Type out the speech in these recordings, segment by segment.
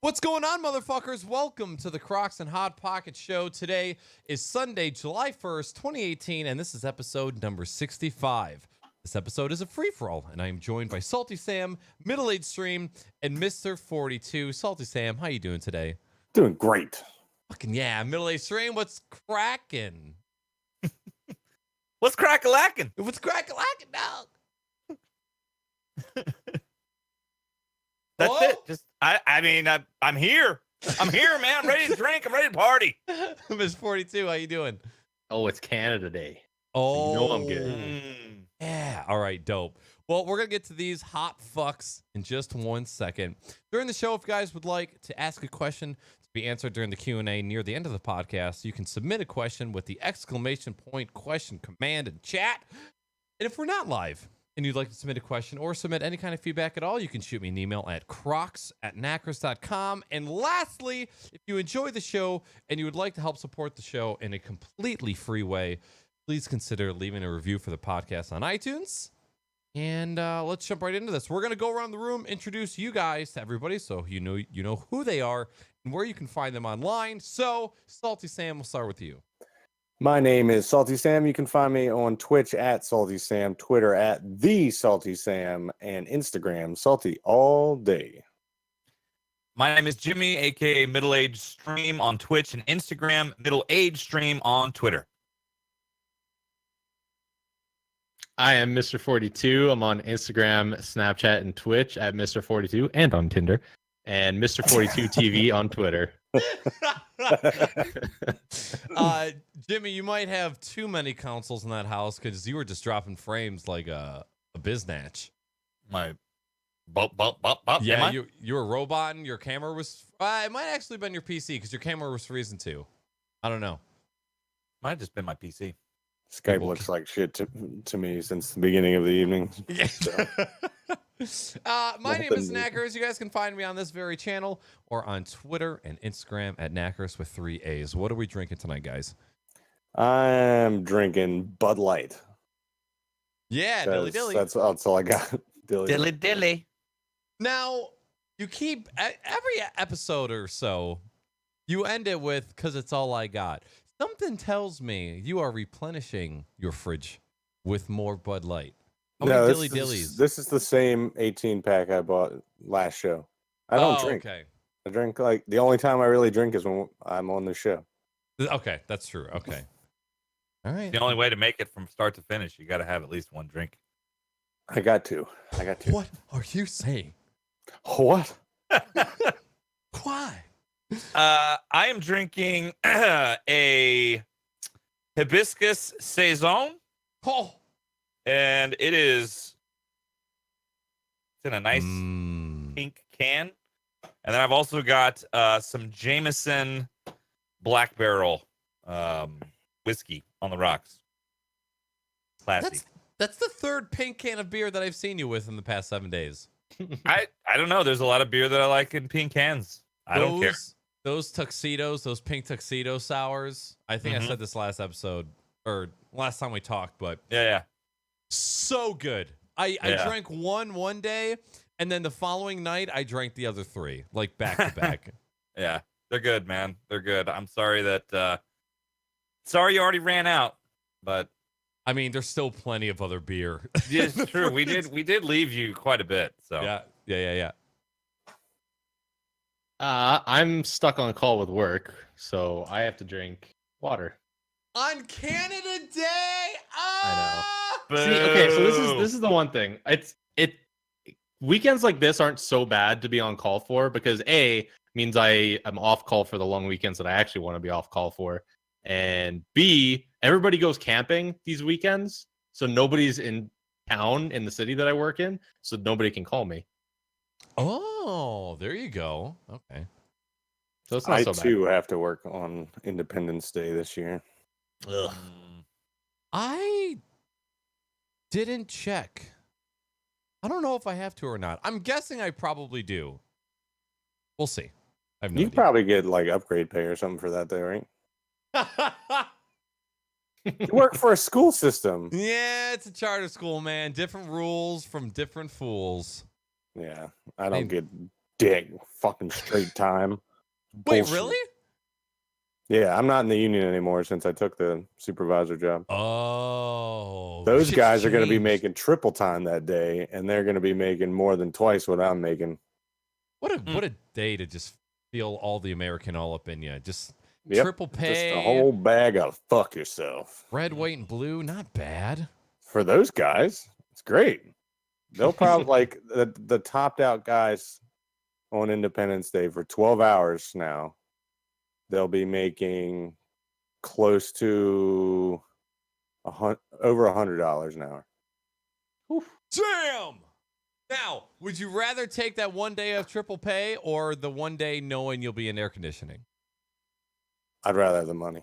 What's going on, motherfuckers? Welcome to the Crocs and Hot Pocket Show. Today is Sunday, July 1st, 2018, and this is episode number 65. This episode is a free-for-all, and I am joined by SaltySam, MiddleAgedStream, and MrFortyTwo. SaltySam, how you doing today? Doing great. Fucking yeah, MiddleAgedStream, what's cracking? What's crack-a-lackin'? What's cracking, dog? That's it. Just I'm here. I'm here, man. I'm ready to drink. I'm ready to party. MrFortyTwo, how you doing? Oh, it's Canada Day. Oh, So you know I'm good. Yeah. All right, dope. Well, we're going to get to these hot fucks in just 1 second. During the show, if you guys would like to ask a question to be answered during the Q&A near the end of the podcast, you can submit a question with the exclamation point question command in chat. And if we're not live and you'd like to submit a question or submit any kind of feedback at all, you can shoot me an email at crocs@knackers.com. And lastly, if you enjoy the show and you would like to help support the show in a completely free way, please consider leaving a review for the podcast on iTunes. And let's jump right into this. We're going to go around the room, introduce you guys to everybody so you know who they are and where you can find them online. So, SaltySam, we'll start with you. My name is SaltySam. You can find me on Twitch at SaltySam, Twitter at TheSaltySam, and Instagram Salty all day. My name is Jimmy, aka MiddleAgedStream on Twitch and Instagram, MiddleAgedStream on Twitter. I am MrFortyTwo. I'm on Instagram, Snapchat, and Twitch at MrFortyTwo and on Tinder. And MrFortyTwo TV on Twitter. Jimmy, you might have too many consoles in that house because you were just dropping frames like a biznatch. My bop. Yeah, you were roboting. Your camera was. It might actually been your PC because your camera was freezing too. I don't know. Might have just been my PC. Skype looks like shit to me since the beginning of the evening. So. My name is Knackers. You guys can find me on this very channel or on Twitter and Instagram at Knackers with 3 A's. What are we drinking tonight, guys? I'm drinking Bud Light. Yeah, dilly dilly. That's all I got. Dilly dilly. Now, you keep every episode or so, you end it with "'cause it's all I got." Something tells me you are replenishing your fridge with more Bud Light. How many dilly dillies? This is the same 18-pack I bought last show. I don't drink. Okay. I drink the only time I really drink is when I'm on the show. Okay, that's true. Okay. All right. The only way to make it from start to finish, you got to have at least one drink. I got to. What are you saying? What? Why? I am drinking a hibiscus saison. Oh. And it's in a nice pink can. And then I've also got some Jameson Black Barrel whiskey on the rocks. Classy. That's the third pink can of beer that I've seen you with in the past 7 days. I don't know. There's a lot of beer that I like in pink cans. I don't care. Those tuxedos, those pink tuxedo sours. I think I said this last episode or last time we talked, but yeah. So good. I drank one day, and then the following night I drank the other three, like back to back. Yeah, they're good, man. They're good. I'm sorry that sorry you already ran out, but I mean, there's still plenty of other beer. Yeah, it's true. We did leave you quite a bit. So yeah. I'm stuck on call with work, so I have to drink water. On Canada Day. I know. See, okay, so this is the one thing. Weekends like this aren't so bad to be on call for because A means I am off call for the long weekends that I actually want to be off call for, and B, everybody goes camping these weekends, so nobody's in town in the city that I work in, so nobody can call me. Oh, there you go. Okay. So it's not so bad. I too have to work on Independence Day this year. Ugh. I didn't check. I don't know if I have to or not. I'm guessing I probably do. We'll see. I have no You idea. probably get like upgrade pay or something for that day, right? You work for a school system. Yeah, it's a charter school, man. Different rules from different fools. Yeah, I don't get dick. Fucking straight time. Wait, Bullshit. really? Yeah, I'm not in the union anymore since I took the supervisor job. Oh, Those shit's guys are going to be changed. making triple time that day, and they're going to be making more than twice what I'm making. What a day to just feel all the American all up in you. Just Yep, triple pay, just a whole bag of fuck yourself. red, white, and blue. Not bad. For those guys, it's great. They'll probably like the topped out guys on Independence Day for 12 hours now. They'll be making close to over $100 an hour. Damn. Now, would you rather take that one day of triple pay or the one day knowing you'll be in air conditioning? I'd rather have the money.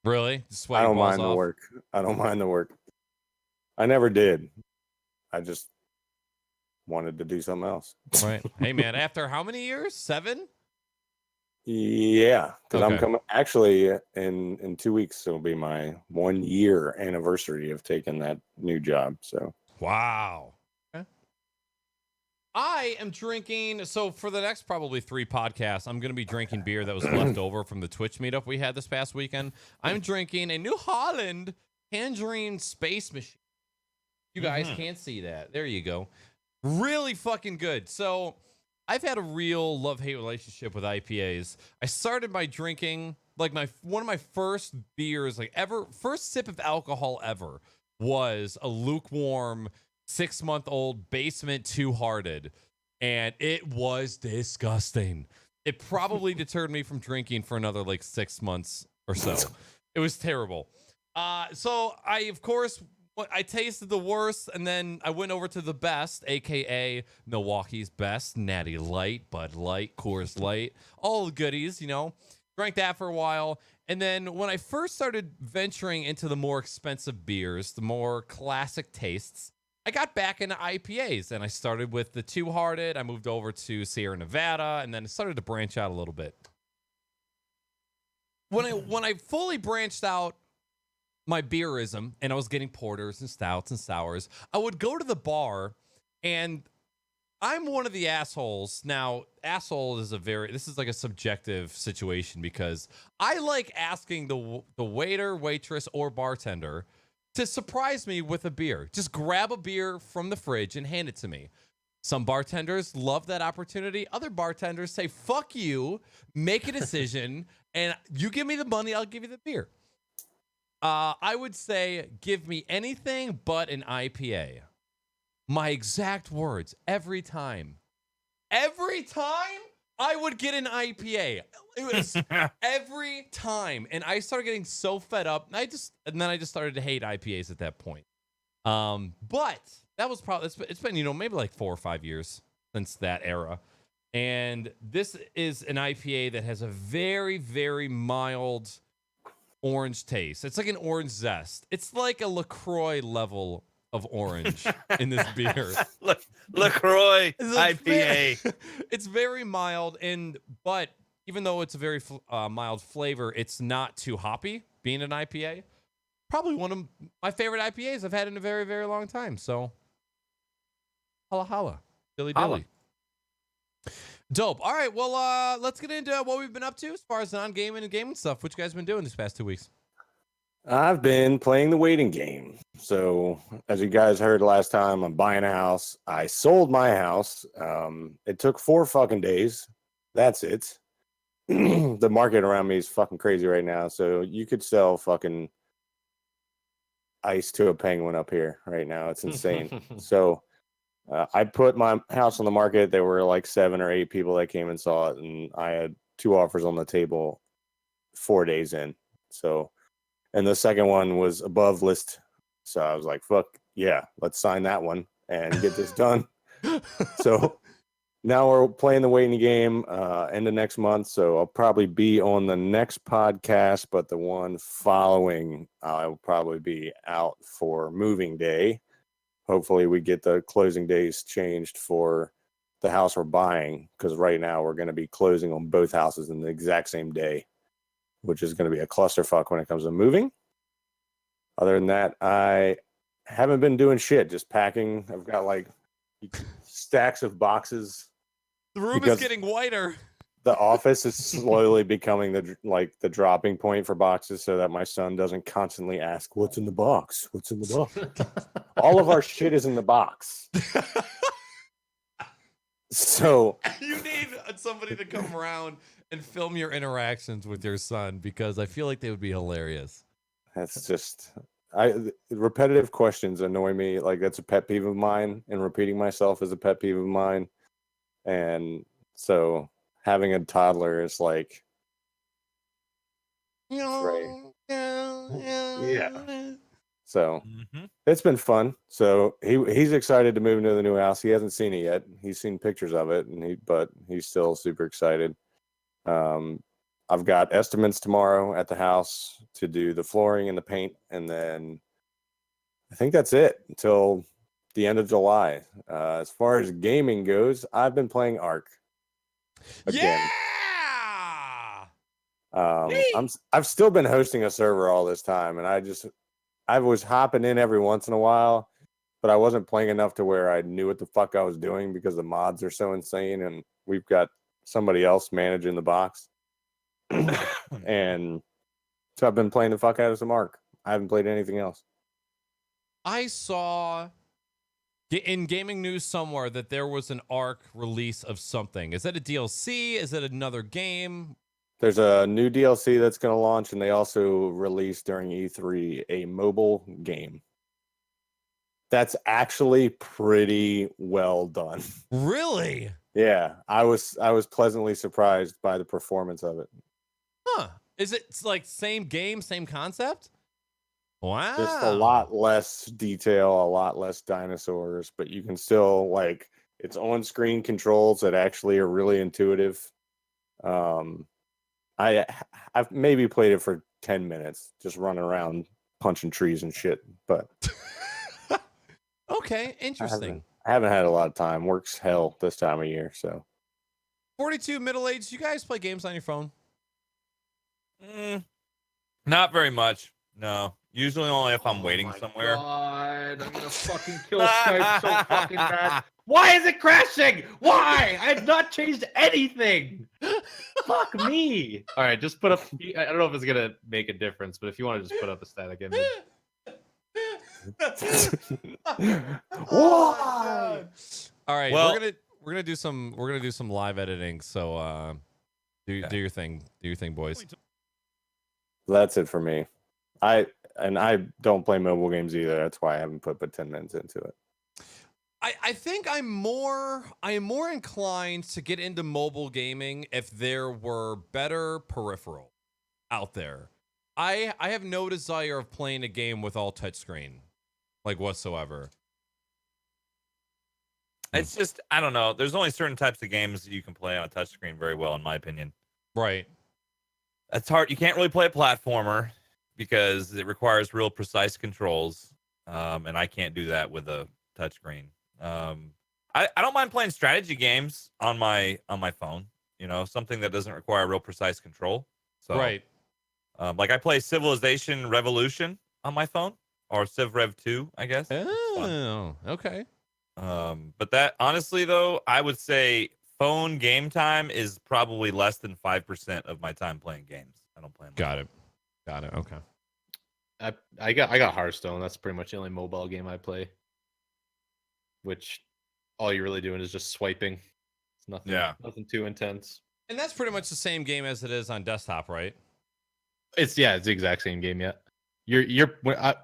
Really? Just sweat I your don't balls mind the off? work. I don't mind the work. I never did. I just wanted to do something else. Right. Hey, man, after how many years? 7? Yeah, because I'm Okay. coming. Actually, in 2 weeks it'll be my 1 year anniversary of taking that new job. So Wow. Okay. I am drinking. So for the next probably 3 podcasts, I'm going to be drinking beer that was left over from the Twitch meetup we had this past weekend. I'm drinking a New Holland Tangerine Space Machine. You guys can't see that. There you go. Really fucking good. So I've had a real love-hate relationship with IPAs. I started my drinking, like one of my first beers, like ever, first sip of alcohol ever was a lukewarm 6-month-old Basement Two Hearted, and it was disgusting. It probably deterred me from drinking for another like 6 months or so. It was terrible. So of course, I tasted the worst, and then I went over to the best, aka Milwaukee's best, Natty Light, Bud Light, Coors Light, all the goodies, Drank that for a while, and then when I first started venturing into the more expensive beers, the more classic tastes, I got back into IPAs, and I started with the Two Hearted. I moved over to Sierra Nevada, and then it started to branch out a little bit. When I fully branched out my beerism and I was getting porters and stouts and sours, I would go to the bar, and I'm one of the assholes. Now, asshole is this is like a subjective situation because I like asking the waiter, waitress, or bartender to surprise me with a beer. Just grab a beer from the fridge and hand it to me. Some bartenders love that opportunity. Other bartenders say, fuck you, make a decision, and you give me the money, I'll give you the beer. I would say, give me anything but an IPA. My exact words, every time. Every time I would get an IPA. It was every time. And I started getting so fed up. And then I just started to hate IPAs at that point. But that was probably, it's been, maybe like 4 or 5 years since that era. And this is an IPA that has a very, very mild orange taste. It's like an orange zest. It's like a LaCroix level of orange in this beer. LaCroix IPA. It's very mild, but even though it's a very mild flavor, it's not too hoppy, being an IPA. Probably one of my favorite IPAs I've had in a very, very long time. So, holla holla. Dilly dilly. Dope. All right, well, let's get into what we've been up to as far as non-gaming and gaming stuff. What you guys been doing these past 2 weeks? I've been playing the waiting game. So, as you guys heard last time, I'm buying a house. I sold my house. It took 4 fucking days. That's it. The market around me is fucking crazy right now. So, you could sell fucking ice to a penguin up here right now. It's insane. So, I put my house on the market. There were like 7 or 8 people that came and saw it, and I had 2 offers on the table 4 days in. So, and the second one was above list. So I was like, fuck yeah, let's sign that one and get this done. So now we're playing the waiting game end of next month. So I'll probably be on the next podcast, but the one following, I will probably be out for moving day. Hopefully we get the closing days changed for the house we're buying, because right now we're going to be closing on both houses in the exact same day, which is going to be a clusterfuck when it comes to moving. Other than that, I haven't been doing shit, just packing. I've got like stacks of boxes The room Because- is getting whiter. The office is slowly becoming the dropping point for boxes, so that my son doesn't constantly ask, "What's in the box? What's in the box?" All of our shit is in the box. So You need somebody to come around and film your interactions with your son because I feel like they would be hilarious. that's just repetitive questions annoy me. Like that's a pet peeve of mine, and repeating myself is a pet peeve of mine. And so having a toddler is like right. Yeah. So Mhm. it's been fun. So he's excited to move into the new house. He hasn't seen it yet. He's seen pictures of it, but he's still super excited. I've got estimates tomorrow at the house to do the flooring and the paint, and then I think that's it until the end of July. As far as gaming goes, I've been playing Ark again. Yeah. I've still been hosting a server all this time, and I was hopping in every once in a while, but I wasn't playing enough to where I knew what the fuck I was doing because the mods are so insane, and we've got somebody else managing the box. And so I've been playing the fuck out of some Ark. I haven't played anything else. I saw in gaming news somewhere that there was an Ark release of something. Is that a DLC? Is it another game? There's a new DLC that's going to launch, and they also released during E3 a mobile game. That's actually pretty well done. Really? Yeah, I was pleasantly surprised by the performance of it. Huh. Is it like same game, same concept? Wow. Just a lot less detail, a lot less dinosaurs, but you can still like it's on-screen controls that actually are really intuitive. I've maybe played it for 10 minutes, just running around punching trees and shit, but Okay, interesting. I haven't had a lot of time. Work's hell this time of year, so 42 middle-aged, you guys play games on your phone? Not very much. No. Usually only if I'm waiting somewhere. God, I'm gonna fucking kill Skype so fucking bad. Why is it crashing? Why? I have not changed anything. Fuck me. All right, just put up. I don't know if it's gonna make a difference, but if you want to just put up a static image. why? All right, Well- we're gonna do some live editing. So do your thing. Do your thing, boys. That's it for me. I don't play mobile games either. That's why I haven't put but 10 minutes into it. I think I am more inclined to get into mobile gaming if there were better peripheral out there. I have no desire of playing a game with all touchscreen, like whatsoever. It's just, I don't know. There's only certain types of games that you can play on a touchscreen very well, in my opinion. Right. It's hard. You can't really play a platformer because it requires real precise controls. And I can't do that with a touchscreen. I don't mind playing strategy games on my phone, you know, something that doesn't require real precise control. So, Right. like I play Civilization Revolution on my phone, or Civ Rev 2, I guess. Oh, okay. But that honestly though, I would say phone game time is probably less than 5% of my time playing games. I don't play on my Got phone. it. Got it. Okay. I got Hearthstone. That's pretty much the only mobile game I play. Which all you're really doing is just swiping. It's nothing. Yeah. Nothing too intense. And that's pretty much the same game as it is on desktop, right? It's the exact same game. Yeah.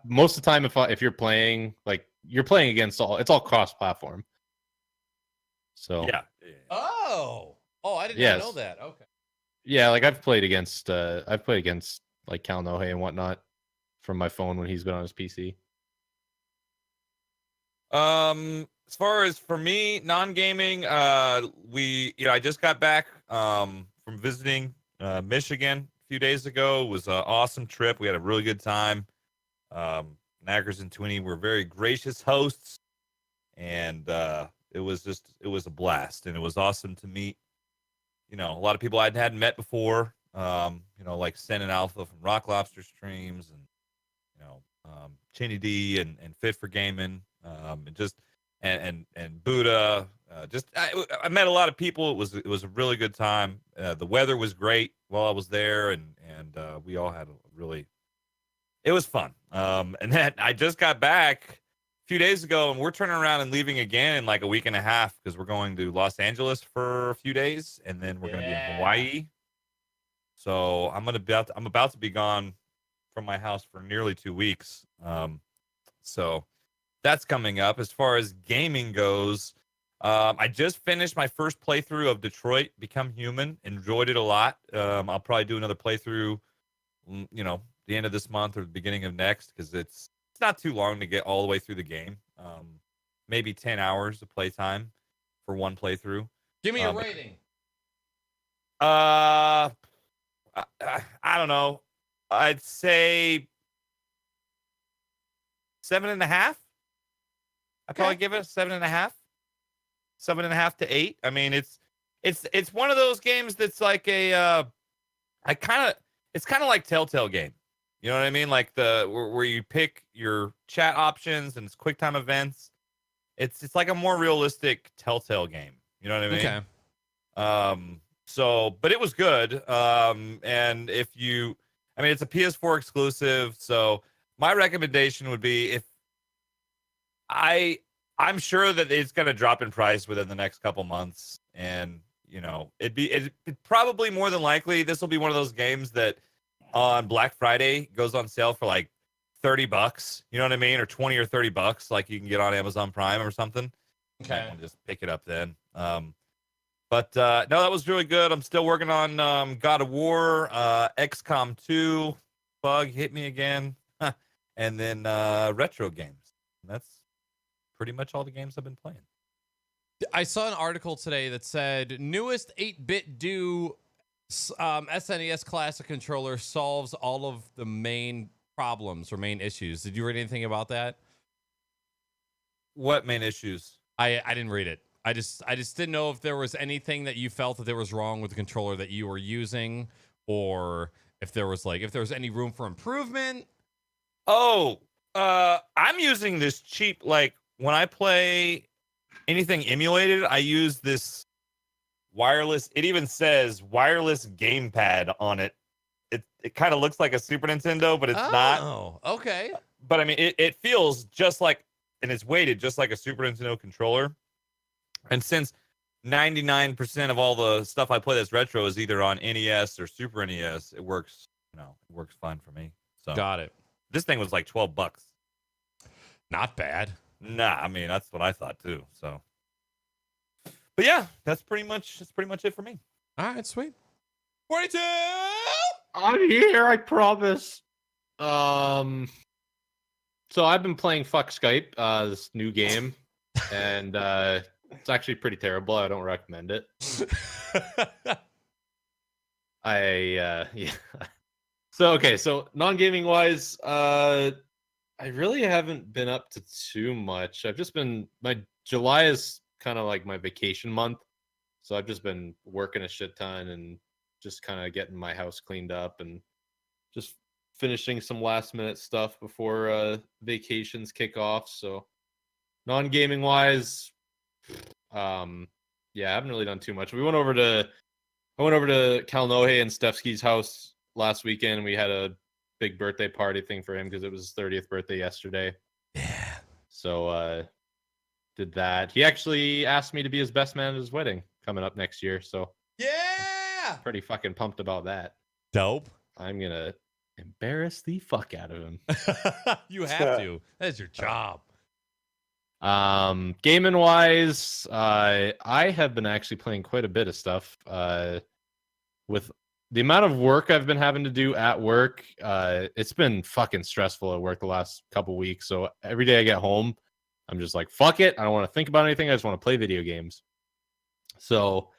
Most of the time if you're playing you're playing against it's all cross platform. So Yeah. Oh, I did Yes. not know that. Okay. yeah, like I've played against like Cal Nohe and whatnot from my phone when he's been on his PC. As far as for me, non-gaming, I just got back from visiting Michigan a few days ago. It was an awesome trip. We had a really good time. Knackers and Twinny were very gracious hosts, and it was a blast, and it was awesome to meet, a lot of people I hadn't met before, like Sen and Alpha from Rock Lobster streams, and Chinny D and Fit for Gaming, and just and Buddha. I met a lot of people. It was a really good time. The weather was great while I was there, and we all had it was fun. And then I just got back a few days ago, and we're turning around and leaving again in like a week and a half because we're going to Los Angeles for a few days, and then we're going to be in Hawaii. So I'm about to be gone from my house for nearly 2 weeks. So that's coming up. As far as gaming goes, I just finished my first playthrough of Detroit Become Human. Enjoyed it a lot. I'll probably do another playthrough, the end of this month or the beginning of next, because it's not too long to get all the way through the game. Maybe 10 hours of playtime for one playthrough. Give me a rating. I don't know. I'd say 7.5. I'd probably give it a 7.5. 7.5 to 8. I mean, it's one of those games that's like it's kind of like Telltale game. You know what I mean? Like where you pick your chat options and it's quick time events. It's like a more realistic Telltale game. You know what I mean? Okay. So, but it was good. And it's a PS4 exclusive. So my recommendation would be I'm sure that it's going to drop in price within the next couple months. And, it'd probably more than likely, this will be one of those games that on Black Friday goes on sale for like $30. You know what I mean? Or 20 or $30, like you can get on Amazon Prime or something. Okay. And just pick it up then. But no, that was really good. I'm still working on God of War, XCOM 2, Bug hit me again, and then retro games. And that's pretty much all the games I've been playing. I saw an article today that said newest 8-bit do SNES Classic controller solves all of the main problems or main issues. Did you read anything about that? What main issues? I didn't read it. I just didn't know if there was anything that you felt that there was wrong with the controller that you were using, or if there was any room for improvement. Oh, I'm using this cheap, like when I play anything emulated, I use this wireless. It even says wireless gamepad on it. It kind of looks like a Super Nintendo, but it's not. Oh, okay. But I mean, it feels just like, and it's weighted just like a Super Nintendo controller. And since 99% of all the stuff I play that's retro is either on NES or Super NES, it works. It works fine for me. So Got it. This thing was like $12. Not bad. Nah, I mean that's what I thought too. So, but yeah, that's pretty much it for me. All right, sweet. 42. I'm here, I promise. So I've been playing Fuck Skype, this new game, and it's actually pretty terrible. I don't recommend it. Yeah. So non-gaming wise, I really haven't been up to too much. My July is kind of like my vacation month. So I've just been working a shit ton and just kind of getting my house cleaned up and just finishing some last minute stuff before vacations kick off. So non-gaming wise, yeah, I haven't really done too much. I went over to Kalnohe and Stefski's house last weekend, and we had a big birthday party thing for him because it was his 30th birthday yesterday. Yeah. So did that. He actually asked me to be his best man at his wedding coming up next year. So Yeah. pretty fucking pumped about that. Dope. I'm gonna embarrass the fuck out of him. You have to. That's your job. Gaming wise, I have been actually playing quite a bit of stuff. With the amount of work I've been having to do at work, it's been fucking stressful at work the last couple weeks. So every day I get home, I'm just like, fuck it. I don't want to think about anything. I just want to play video games. So,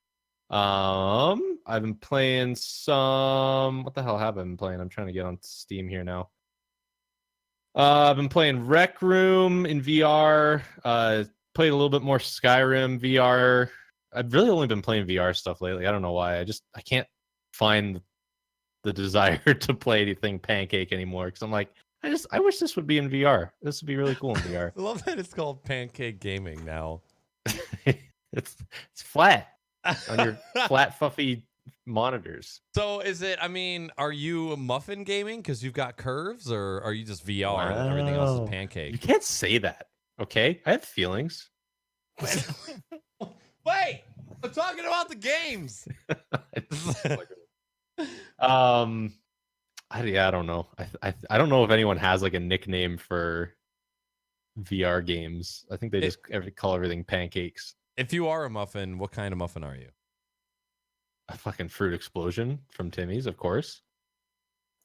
I've been playing some. What the hell have I been playing? I'm trying to get on Steam here now. I've been playing Rec Room in VR. Played a little bit more Skyrim VR. I've really only been playing VR stuff lately. I don't know why. I can't find the desire to play anything Pancake anymore because I'm like, I wish this would be in VR. This would be really cool in VR. I love that it's called pancake gaming now. it's flat on your flat fluffy monitors. So is it? I mean, are you muffin gaming because you've got curves, or are you just VR and everything else is You pancake? can't say that. Okay, I have feelings. Wait, I'm talking about the games. I don't know. I don't know if anyone has like a nickname for VR games. I think they just call everything pancakes. If you are a muffin, what kind of muffin are you? A fucking fruit explosion from Timmy's, of course.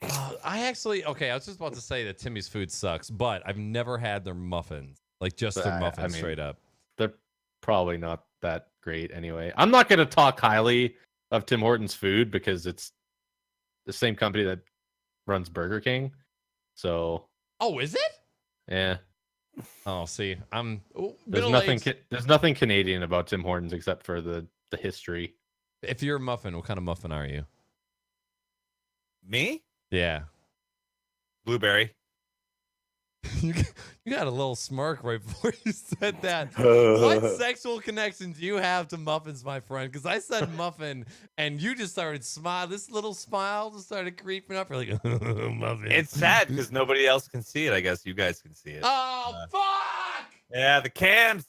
I was just about to say that Timmy's food sucks, but I've never had their muffins, like just But their muffins straight up. They're probably not that great anyway. I'm not going to talk highly of Tim Hortons food because it's the same company that runs Burger King. So, Oh, is it? yeah. Oh, see, There's nothing Canadian about Tim Hortons except for the history. If you're a muffin, what kind of muffin are you? Me? Yeah. Blueberry. You got a little smirk right before you said that. What sexual connection do you have to muffins, my friend? Because I said muffin, and you just started smiling. This little smile just started creeping up. You're like, muffin. It's sad because nobody else can see it. I guess you guys can see it. Oh, fuck! Yeah, the cams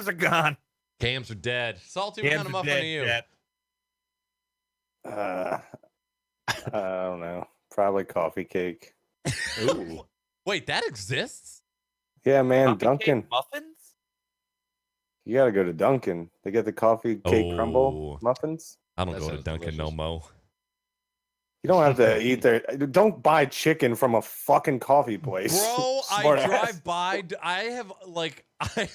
are gone. Cams are dead. Salty, what kind of muffin are you? I don't know. Probably coffee cake. Ooh. Wait, that exists? Yeah, man, Coffee Dunkin'. cake muffins? You gotta go to Dunkin'. They get the coffee cake crumble muffins. I don't That go to sounds Dunkin' no delicious. mo. You don't have to eat there. Don't buy chicken from a fucking coffee place. Bro, I Smart ass. drive by. I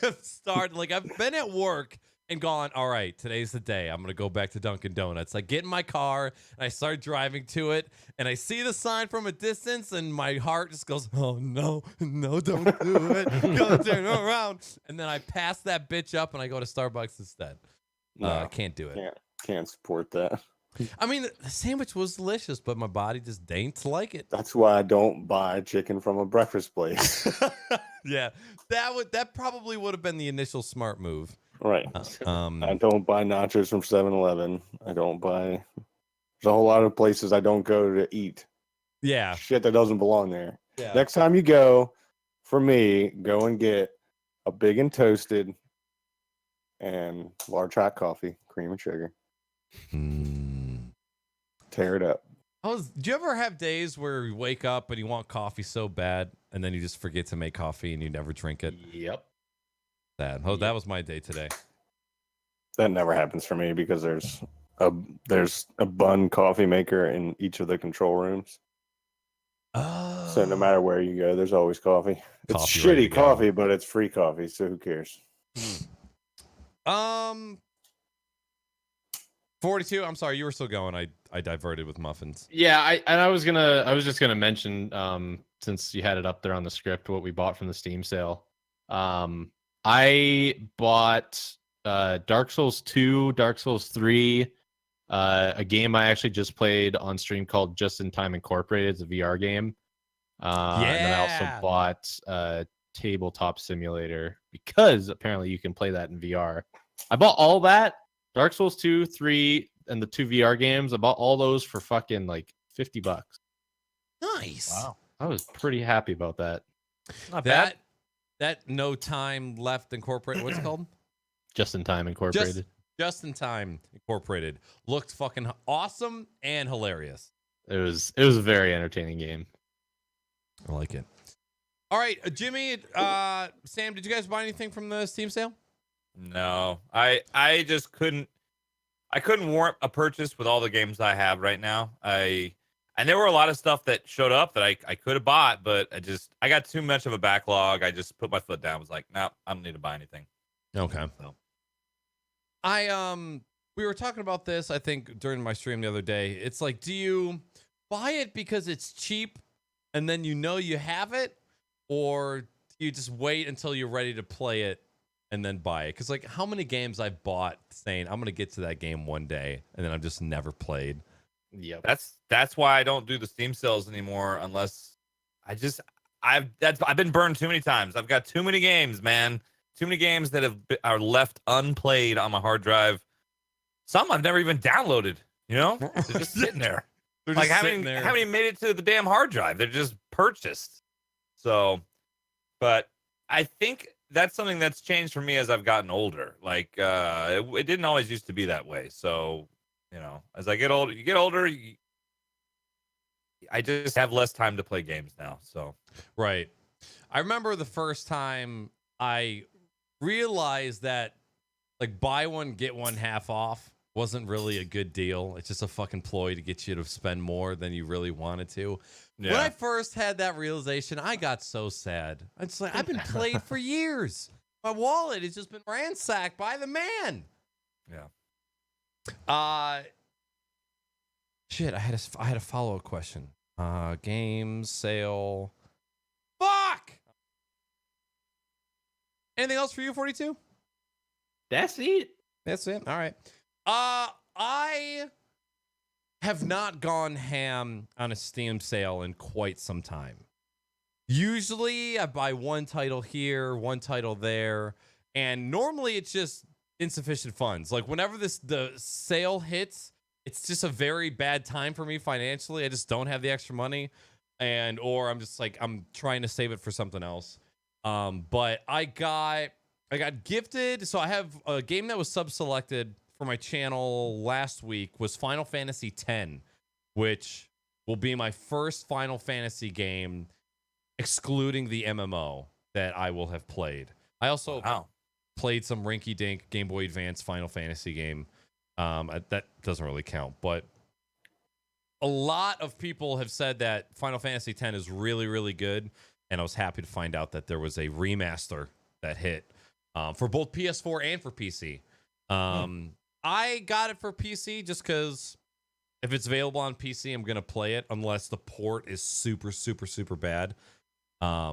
have started, like, I've been at work and gone, all right, today's the day. I'm going to go back to Dunkin' Donuts. I get in my car and I start driving to it and I see the sign from a distance and my heart just goes, oh, no, don't do it. Go turn around. And then I pass that bitch up and I go to Starbucks instead. No, Can't do it. can't support that. I mean, the sandwich was delicious, but my body just ain't like it. That's why I don't buy chicken from a breakfast place. Yeah, that probably would have been the initial smart move. Right. I I don't buy nachos from 7-Eleven. I don't buy. There's a whole lot of places I don't go to eat. Yeah. Shit that doesn't belong there. Yeah. Next time you go, for me, go and get a big and toasted and large hot coffee, cream and sugar. Tear it up. Do you ever have days where you wake up and you want coffee so bad and then you just forget to make coffee and you never drink it? Yep. Sad. Oh, that was my day today. That never happens for me because there's a bun coffee maker in each of the control rooms. Oh. So no matter where you go, there's always coffee. It's Coffee ready to shitty go. coffee, but it's free coffee, so who cares? 42. I'm sorry, you were still going. I diverted with muffins. Yeah, I was just gonna mention, since you had it up there on the script, what we bought from the Steam sale. I bought Dark Souls 2, Dark Souls 3, a game I actually just played on stream called Just in Time Incorporated. It's a VR game. And then I also bought Tabletop Simulator because apparently you can play that in VR. I bought all that. Dark Souls 2, 3, and the 2 VR games. I bought all those for fucking like $50. Nice. Wow. I was pretty happy about that. Not bad. That No Time Left Incorporated. What's it called? Just in Time Incorporated. Just in Time Incorporated. Looked fucking awesome and hilarious. It was a very entertaining game. I like it. All right, Jimmy, Sam, did you guys buy anything from the Steam sale? No, I just couldn't. I couldn't warrant a purchase with all the games I have right now. And there were a lot of stuff that showed up that I could have bought, but I got too much of a backlog. I just put my foot down. Was like, no, I don't need to buy anything. Okay. So. We were talking about this, I think, during my stream the other day. It's like, do you buy it because it's cheap and then you know you have it, or do you just wait until you're ready to play it and then buy it? Because, like, how many games I've bought saying I'm going to get to that game one day and then I've just never played. Yep. That's why I don't do the Steam sales anymore unless I've been burned too many times. I've got too many games, man. Too many games that are left unplayed on my hard drive. Some I've never even downloaded. You know, they're just sitting there. They're Like just haven't sitting there. even made it to the damn hard drive. They're just purchased. So, but I think that's something that's changed for me as I've gotten older. Like it didn't always used to be that way. So, you know, as I get older, I just have less time to play games now. So, Right. I remember the first time I realized that like buy one, get one half off wasn't really a good deal. It's just a fucking ploy to get you to spend more than you really wanted to. yeah. When I first had that realization, I got so sad. It's like, I've been played for years. My wallet has just been ransacked by the man. Yeah. Shit, I had a follow-up question. Games, sale. Fuck! Anything else for you, 42? That's it. That's it. All right. I have not gone ham on a Steam sale in quite some time. Usually I buy one title here, one title there, and normally it's just insufficient funds. Like whenever the sale hits, it's just a very bad time for me financially. I just don't have the extra money, or I'm just like I'm trying to save it for something else. But I got gifted. So I have a game that was sub-selected for my channel last week was Final Fantasy X, which will be my first Final Fantasy game, excluding the MMO that I will have played. I also played some rinky-dink Game Boy Advance Final Fantasy game. That doesn't really count, but a lot of people have said that Final Fantasy X is really, really good, and I was happy to find out that there was a remaster that hit for both PS4 and for PC. I got it for PC just because if it's available on PC, I'm going to play it unless the port is super, super, super bad. I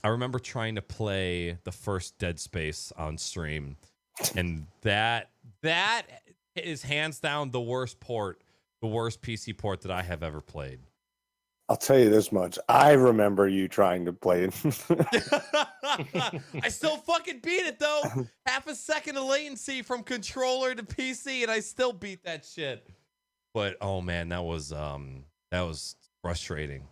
remember trying to play the first Dead Space on stream, and that is hands down the worst PC port that I have ever played. I'll tell you this much. I remember you trying to play it. I still fucking beat it though. Half a second of latency from controller to PC, and I still beat that shit. But oh man, that was frustrating.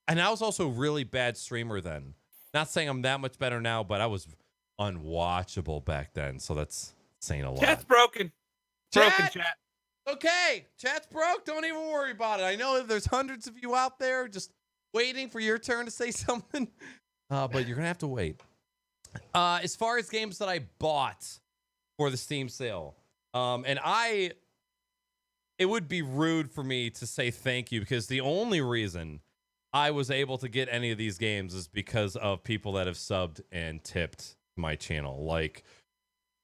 And I was also a really bad streamer then. Not saying I'm that much better now, but I was unwatchable back then. So that's saying a lot. Chat's broken. Broken chat. Okay, chat's broke. Don't even worry about it. I know that there's hundreds of you out there just waiting for your turn to say something, but you're gonna have to wait. As far as games that I bought for the Steam sale, it would be rude for me to say thank you because the only reason I was able to get any of these games is because of people that have subbed and tipped my channel. Like,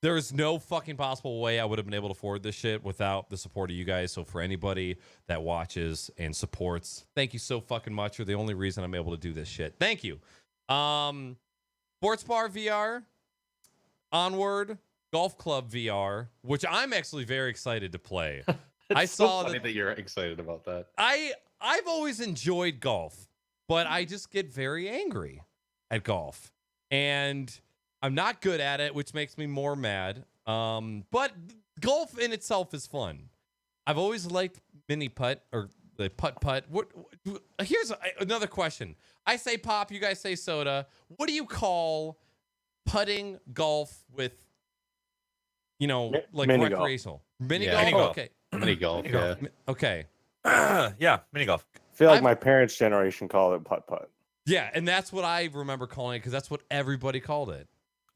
there's no fucking possible way I would have been able to afford this shit without the support of you guys. So for anybody that watches and supports, thank you so fucking much. You're the only reason I'm able to do this shit. Thank you. Sports Bar VR, Onward, Golf Club VR, which I'm actually very excited to play. I saw funny that you're excited about that. I've always enjoyed golf, but I just get very angry at golf. And I'm not good at it, which makes me more mad. But golf in itself is fun. I've always liked mini putt or the putt. Here's another question. I say pop, you guys say soda. What do you call putting golf with, like mini recreational? Golf. Mini Yeah, golf? mini golf. Okay. Mini golf, yeah. Okay. Yeah, mini golf. I feel like my parents' generation called it putt-putt. Yeah, and that's what I remember calling it because that's what everybody called it.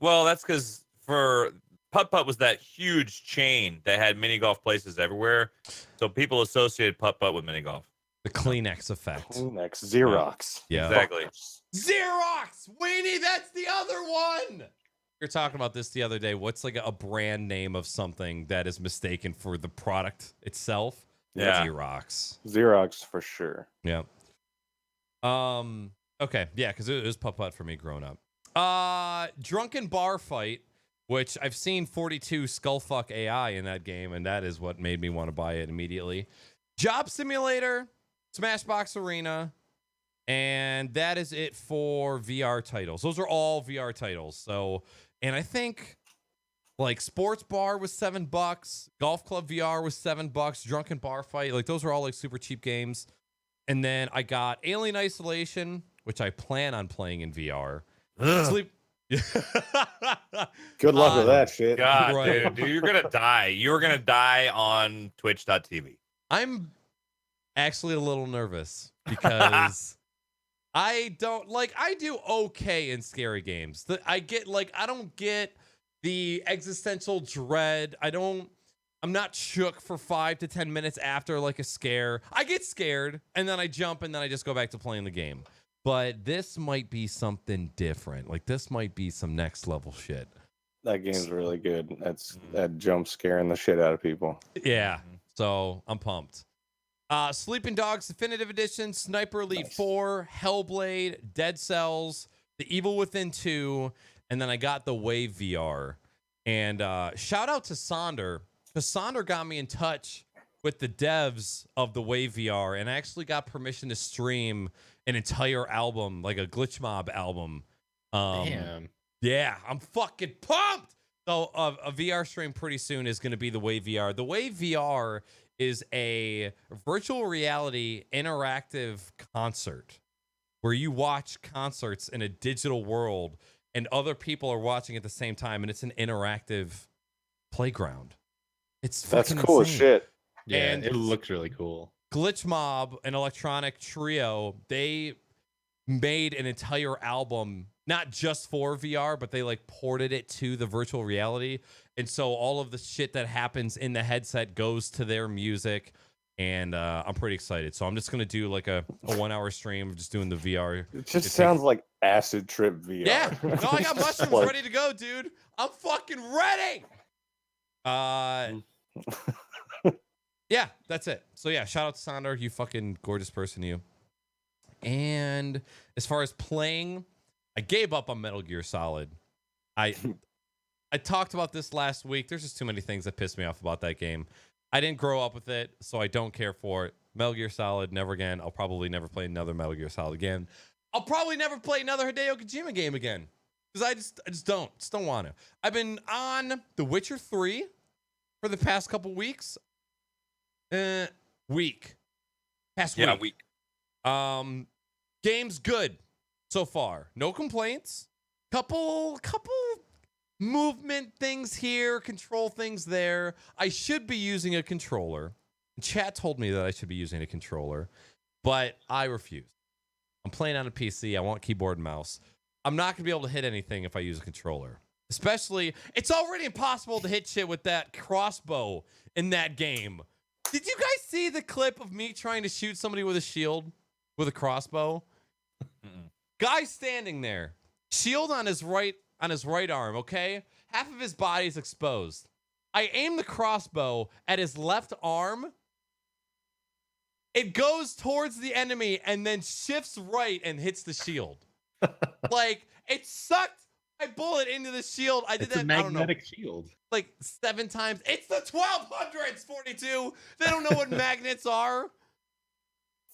Well, that's because for putt-putt was that huge chain that had mini golf places everywhere. So people associated putt-putt with mini golf. The Kleenex effect. Kleenex, Xerox. Yeah. Exactly. Xerox! Weenie, that's the other one! We were talking about this the other day. What's like a brand name of something that is mistaken for the product itself? Yeah. Xerox. Xerox for sure. Yeah. Okay. Yeah, because it was putt-putt for me growing up. Drunken Bar Fight, which I've seen 42 skullfuck AI in that game, and that is what made me want to buy it immediately. Job Simulator, Smashbox Arena, And that is it for VR titles. Those are all VR titles. So, and I think like Sports Bar was $7, Golf Club VR was $7, Drunken Bar Fight, like those are all like super cheap games. And then I got Alien Isolation, which I plan on playing in VR. Sleep. Good luck with that shit. God, Right. dude, you're gonna die. You're gonna die on Twitch.tv. I'm actually a little nervous because I don't like, I do okay in scary games. I don't get the existential dread. I'm not shook for 5 to 10 minutes after like a scare. I get scared and then I jump and then I just go back to playing the game. But this might be something different. Like this might be some next level shit. That game's really good. That jump scaring the shit out of people. Yeah. So I'm pumped. Sleeping Dogs Definitive Edition, Sniper Elite 4, Hellblade, Dead Cells, The Evil Within 2, and then I got the Wave VR. And shout out to Sonder, because Sonder got me in touch with the devs of the Wave VR, and I actually got permission to stream an entire album, like a Glitch Mob album. Damn. Yeah, I'm fucking pumped. So a VR stream pretty soon is going to be the Wave VR. The Wave VR is a virtual reality interactive concert where you watch concerts in a digital world and other people are watching at the same time, and it's an interactive playground. That's cool as shit. Yeah, And it looks really cool. Glitch Mob, an electronic trio, they made an entire album not just for VR, but they like ported it to the virtual reality. And so all of the shit that happens in the headset goes to their music. And I'm pretty excited. So I'm just going to do like a 1 hour stream of just doing the VR. It just sounds like acid trip VR. Yeah. No, I got mushrooms Like- ready to go, dude. I'm fucking ready. Yeah, that's it. So yeah, shout out to Sonder, you fucking gorgeous person, you. And as far as playing, I gave up on Metal Gear Solid. I talked about this last week. There's just too many things that piss me off about that game. I didn't grow up with it, so I don't care for it. Metal Gear Solid, never again. I'll probably never play another Metal Gear Solid again. I'll probably never play another Hideo Kojima game again. Because I just don't want to. I've been on The Witcher 3 for the past couple weeks. Past week. Yeah, week. Game's good so far. No complaints. Couple movement things here, control things there. I should be using a controller. Chat told me that I should be using a controller, but I refuse. I'm playing on a PC. I want keyboard and mouse. I'm not going to be able to hit anything if I use a controller. Especially, it's already impossible to hit shit with that crossbow in that game. Did you guys see the clip of me trying to shoot somebody with a shield with a crossbow? Guy standing there, shield on his right arm, okay? Half of his body's exposed. I aim the crossbow at his left arm. It goes towards the enemy and then shifts right and hits the shield. Like, it sucked my bullet into the shield. I did It's that, a magnetic shield. like 7 times. It's the 1200s, 42. They don't know what magnets are.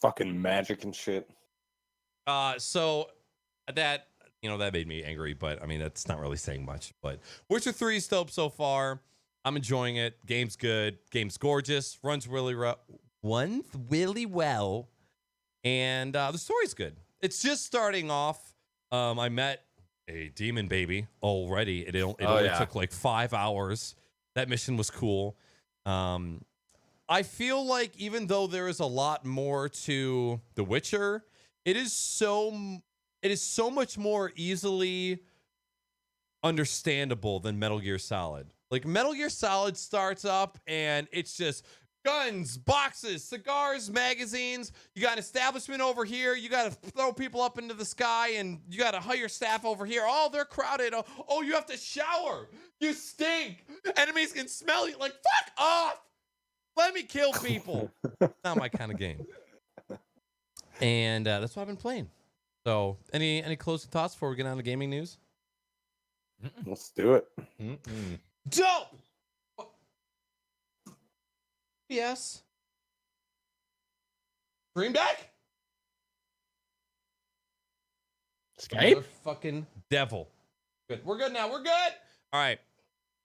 Fucking magic and shit. So that made me angry, but I mean that's not really saying much. But Witcher 3 is dope so far. I'm enjoying it. Game's good. Game's gorgeous. Runs really well, and the story's good. It's just starting off. I met a demon baby already. It only took like 5 hours. That mission was cool. I feel like even though there is a lot more to The Witcher, it is so much more easily understandable than Metal Gear Solid. Like Metal Gear Solid starts up and it's just guns, boxes, cigars, magazines. You got an establishment over here. You got to throw people up into the sky, and you got to hire staff over here. Oh, they're crowded. Oh, you have to shower. You stink. Enemies can smell you. Like, fuck off. Let me kill people. Not my kind of game. And that's what I've been playing. So, any closing thoughts before we get on to gaming news? Let's do it. Dope. Yes. Stream Deck? Skype? Motherfucking devil. Good. We're good now. We're good. All right.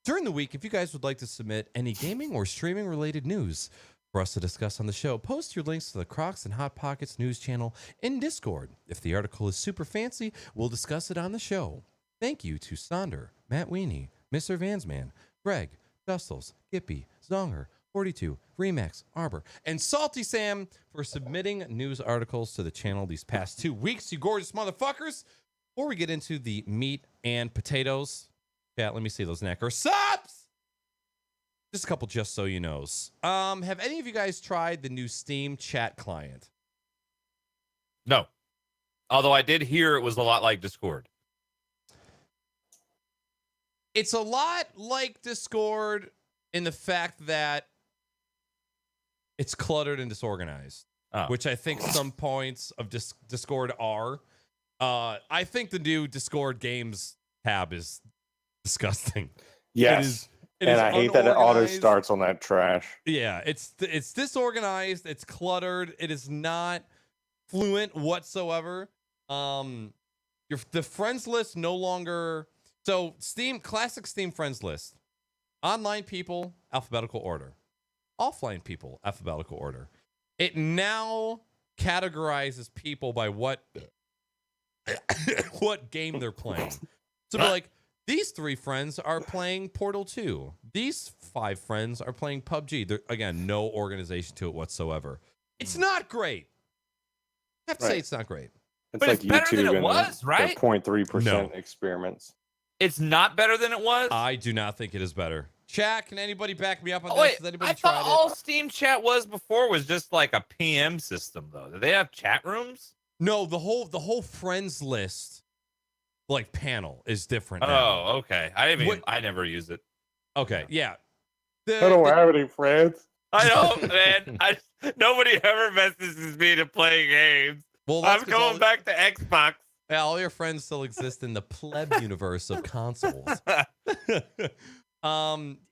During the week, if you guys would like to submit any gaming or streaming related news for us to discuss on the show, post your links to the Crocs and Hot Pockets news channel in Discord. If the article is super fancy, we'll discuss it on the show. Thank you to Sonder, Matt Weenie, Mr. Vansman, Greg, Dustles, Gippy, Zonger, 42, Remax, Arbor, and SaltySam for submitting news articles to the channel these past 2 weeks, you gorgeous motherfuckers. Before we get into the meat and potatoes, chat, let me see those knackers. Subs! Just a couple just so you knows. Have any of you guys tried the new Steam chat client? No. Although I did hear it was a lot like Discord. It's a lot like Discord in the fact that it's cluttered and disorganized, which I think some points of Discord are. I think the new Discord games tab is disgusting. Yes. It and is I hate that it auto unorganized. starts on that trash. Yeah, it's disorganized. It's cluttered. It is not fluent whatsoever. The friends list no longer. So classic Steam friends list. Online people, alphabetical order. Offline people, alphabetical order. It now categorizes people by what game they're playing. So be like, these 3 friends are playing Portal 2. These 5 friends are playing PUBG. There, again, no organization to it whatsoever. It's not great. I have to say it's not great. It's But like it's better than YouTube it and was, their right? 0.3% No. experiments. It's not better than it was? I do not think it is better. Chat, can anybody back me up on Oh, this? wait, Has anybody I tried thought it? all Steam chat was before was just like a PM system, though. Do they have chat rooms? No, the whole friends list, like panel, is different now. Oh, okay. I never use it. Okay, yeah. I don't have any friends. I know, man. Nobody ever messages me to play games. Well, that's I'm 'cause going back to Xbox. all your friends still exist in the pleb universe of consoles.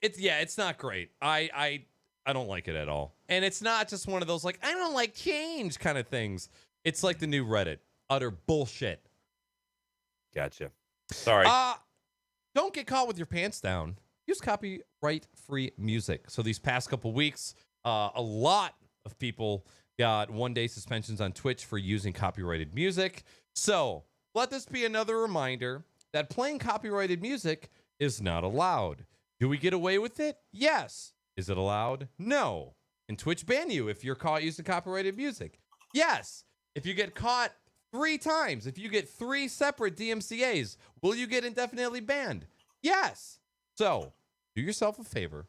It's not great. I don't like it at all. And it's not just one of those like I don't like change kind of things. It's like the new Reddit. Utter bullshit. Gotcha. Sorry. Don't get caught with your pants down. Use copyright-free music. So these past couple weeks, a lot of people got 1-day suspensions on Twitch for using copyrighted music. So let this be another reminder that playing copyrighted music is not allowed. Do we get away with it? Yes. Is it allowed? No. Can Twitch ban you if you're caught using copyrighted music? Yes. If you get caught 3 times, if you get 3 separate DMCAs, will you get indefinitely banned? Yes. So do yourself a favor.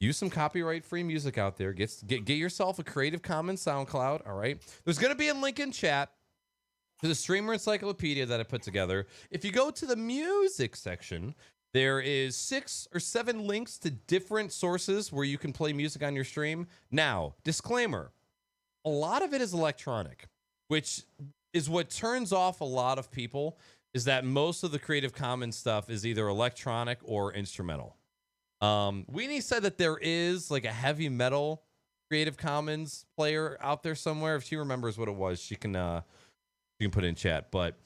Use some copyright-free music out there. Get yourself a Creative Commons SoundCloud, all right? There's going to be a link in chat to the streamer encyclopedia that I put together. If you go to the music section, there is 6 or 7 links to different sources where you can play music on your stream. Now, disclaimer, a lot of it is electronic, which is what turns off a lot of people, is that most of the Creative Commons stuff is either electronic or instrumental. Weenie said that there is like a heavy metal Creative Commons player out there somewhere. If she remembers what it was, she can put it in chat. But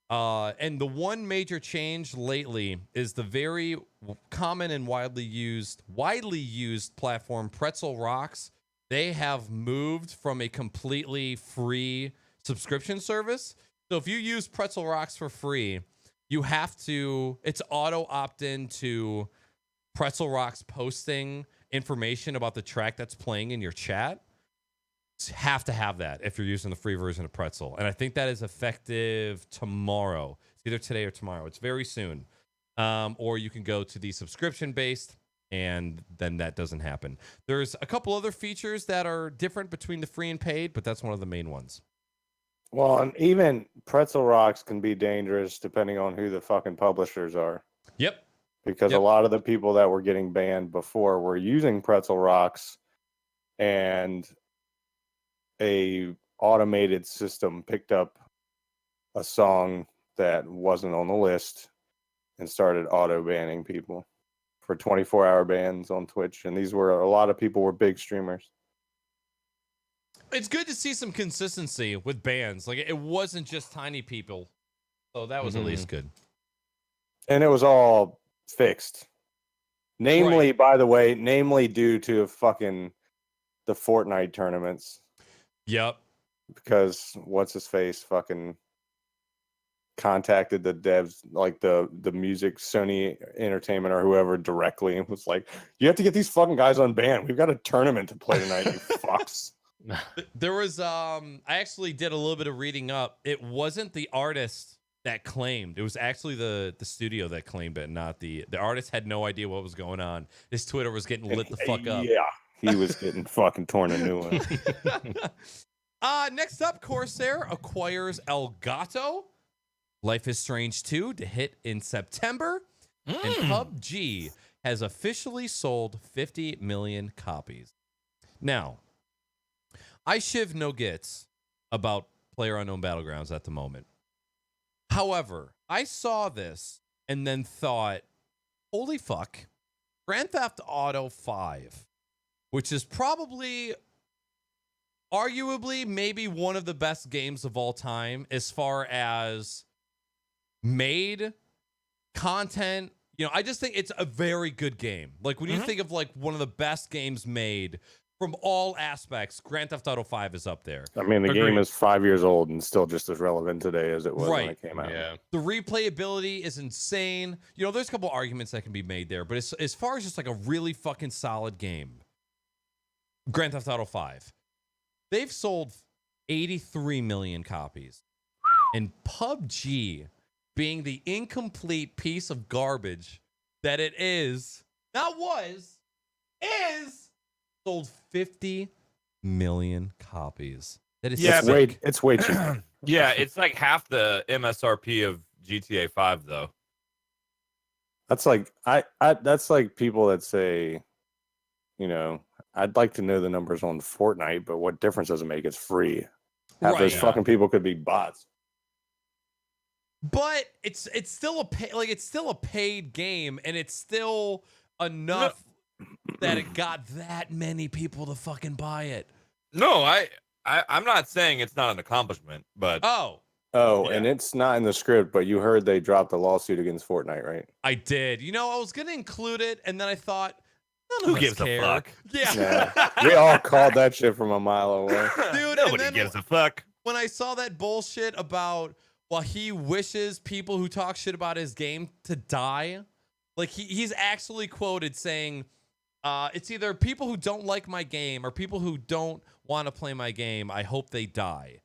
and the one major change lately is the very common and widely used platform Pretzel Rocks. They have moved from a completely free subscription service. So if you use Pretzel Rocks for free, you have to, it's auto opt-in to Pretzel Rocks posting information about the track that's playing in your chat. You have to have that if you're using the free version of Pretzel. And I think that is effective tomorrow. It's either today or tomorrow. It's very soon. Or you can go to the subscription-based, and then that doesn't happen. There's a couple other features that are different between the free and paid, but that's one of the main ones. Well, and even Pretzel Rocks can be dangerous depending on who the fucking publishers are. Yep. Because a lot of the people that were getting banned before were using Pretzel Rocks, and a automated system picked up a song that wasn't on the list and started auto banning people for 24-hour bans on Twitch. And these were, a lot of people were big streamers. It's good to see some consistency with bans. Like, it wasn't just tiny people So that was at least good. And it was all fixed. Namely, by the way, due to fucking the Fortnite tournaments. Yep. Because what's his face fucking contacted the devs, like the music Sony Entertainment or whoever directly, and was like, "You have to get these fucking guys unbanned. We've got a tournament to play tonight, you fucks." There was I actually did a little bit of reading up. It wasn't the artist that claimed. It was actually the studio that claimed it, not the artist had no idea what was going on. His Twitter was getting lit the fuck up. Yeah, he was getting fucking torn a new one. Next up, Corsair acquires Elgato. Life is Strange 2 to hit in September. And PUBG has officially sold 50 million copies. Now, I shiv no gits about PlayerUnknown Battlegrounds at the moment. However, I saw this and then thought, holy fuck, Grand Theft Auto 5, which is probably, arguably, maybe one of the best games of all time as far as made content. You know, I just think it's a very good game. Like when you think of like one of the best games made from all aspects, Grand Theft Auto 5 is up there. I mean, the game is 5 years old and still just as relevant today as it was when it came out. Yeah. The replayability is insane. You know, there's a couple arguments that can be made there, but as far as just like a really fucking solid game, Grand Theft Auto 5, they've sold 83 million copies. And PUBG, being the incomplete piece of garbage that it is, not was, is, sold 50 million copies. That is it's way too much. Yeah, it's like half the MSRP of GTA 5 though. That's like that's like people that say, you know, I'd like to know the numbers on Fortnite, but what difference does it make? It's free. Half those fucking people could be bots. But it's still a paid game, and it's still enough that it got that many people to fucking buy it. No, I'm not saying it's not an accomplishment, but and it's not in the script, but you heard they dropped a lawsuit against Fortnite, right? I did. You know, I was gonna include it, and then I thought, who gives a fuck? Yeah. We all called that shit from a mile away. Dude, nobody gives a fuck. When I saw that bullshit about, well, he wishes people who talk shit about his game to die, like he's actually quoted saying, it's either people who don't like my game or people who don't want to play my game. I hope they die.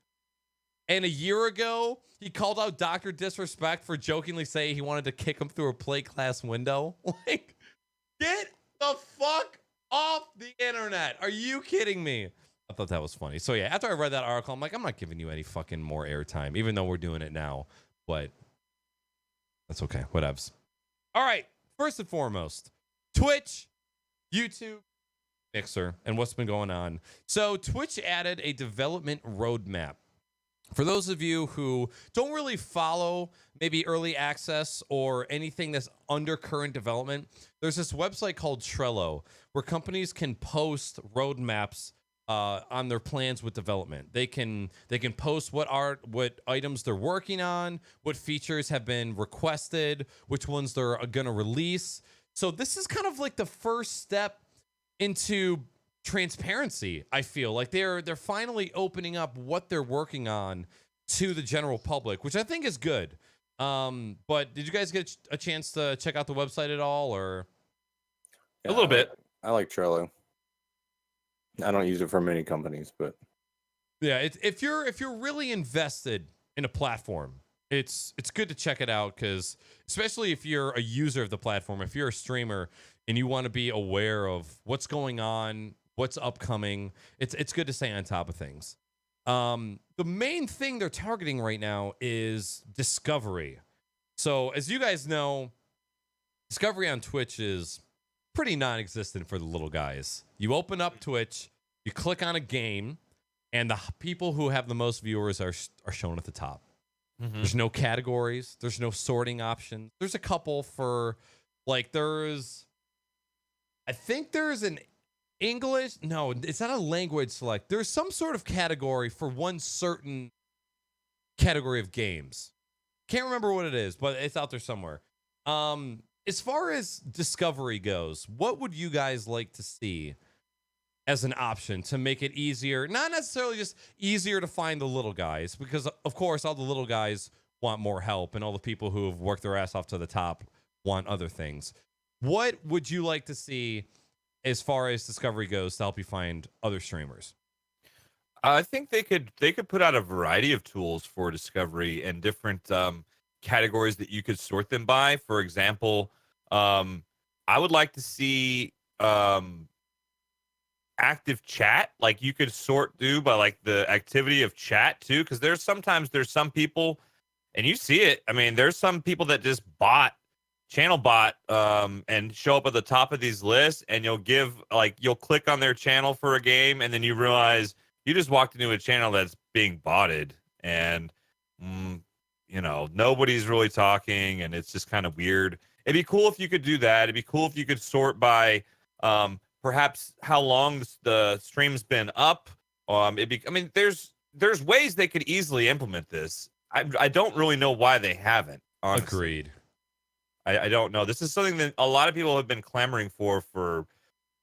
And a year ago, he called out Dr. Disrespect for jokingly saying he wanted to kick him through a plate glass window. Like, get the fuck off the internet. Are you kidding me? I thought that was funny. So yeah, after I read that article, I'm like, I'm not giving you any fucking more airtime, even though we're doing it now. But that's okay. Whatevs. All right. First and foremost, Twitch, YouTube, Mixer, and what's been going on. So Twitch added a development roadmap. For those of you who don't really follow maybe early access or anything that's under current development, there's this website called Trello where companies can post roadmaps on their plans with development. They can post what items they're working on, what features have been requested, which ones they're going to release. So this is kind of like the first step into transparency. I feel like they're finally opening up what they're working on to the general public, which I think is good. But did you guys get a chance to check out the website at all, or a little bit? I like Trello. I don't use it for many companies, but yeah, if you're really invested in a platform, it's good to check it out, because especially if you're a user of the platform, if you're a streamer and you want to be aware of what's going on, what's upcoming, it's good to stay on top of things. The main thing they're targeting right now is discovery. So as you guys know, discovery on Twitch is pretty non-existent for the little guys. You open up Twitch, you click on a game, and the people who have the most viewers are shown at the top. Mm-hmm. There's no categories. There's no sorting options. There's a couple for, like, I think there's an English. No, it's not a language select. There's some sort of category for one certain category of games. Can't remember what it is, but it's out there somewhere. As far as discovery goes, what would you guys like to see as an option to make it easier? Not necessarily just easier to find the little guys, because of course all the little guys want more help, and all the people who have worked their ass off to the top want other things. What would you like to see as far as discovery goes to help you find other streamers? I think they could put out a variety of tools for discovery and different categories that you could sort them by. For example, I would like to see active chat. Like you could sort through by like the activity of chat too, because there's some people, and you see it. I mean, there's some people that just channel bot and show up at the top of these lists, and you'll click on their channel for a game, and then you realize you just walked into a channel that's being botted, and nobody's really talking, and it's just kind of weird. It'd be cool if you could do that. It'd be cool if you could sort by perhaps how long the stream's been up. There's ways they could easily implement this. I don't really know why they haven't. Honestly. Agreed. I don't know. This is something that a lot of people have been clamoring for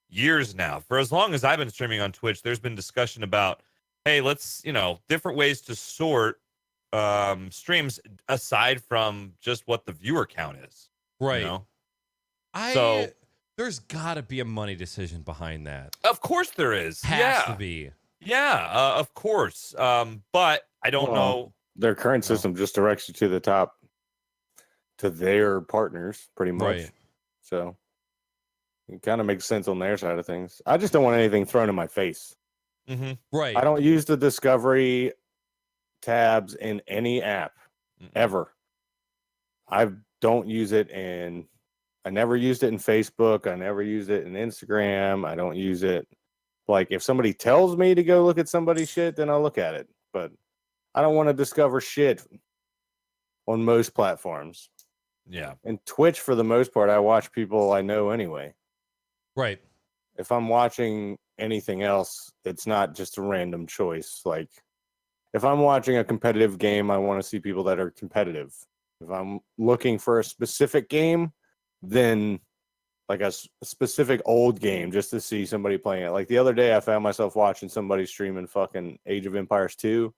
years now. For as long as I've been streaming on Twitch, there's been discussion about, hey, let's, different ways to sort streams aside from just what the viewer count is. Right. There's got to be a money decision behind that. Of course there is. Has to be. Yeah, of course. But I don't know. Their current system just directs you to the top, to their partners, pretty much. Right. So it kind of makes sense on their side of things. I just don't want anything thrown in my face. Mm-hmm. Right. I don't use the discovery tabs in any app ever. I don't use it I never used it in Facebook. I never used it in Instagram. I don't use it. Like if somebody tells me to go look at somebody's shit, then I'll look at it. But I don't want to discover shit on most platforms. Yeah. And Twitch, for the most part, I watch people I know anyway. Right. If I'm watching anything else, it's not just a random choice. Like if I'm watching a competitive game, I want to see people that are competitive. If I'm looking for a specific game, then like a specific old game just to see somebody playing it. Like the other day, I found myself watching somebody streaming fucking Age of Empires 2.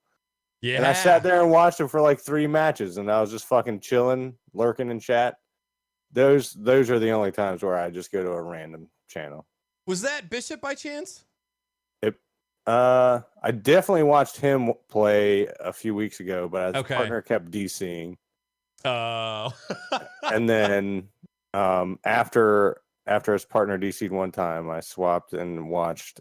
Yeah. And I sat there and watched it for like 3 matches, and I was just fucking chilling, lurking in chat. Those are the only times where I just go to a random channel. Was that Bishop by chance? I definitely watched him play a few weeks ago, but his Okay. partner kept DCing. Oh. And then after his partner DC'd one time, I swapped and watched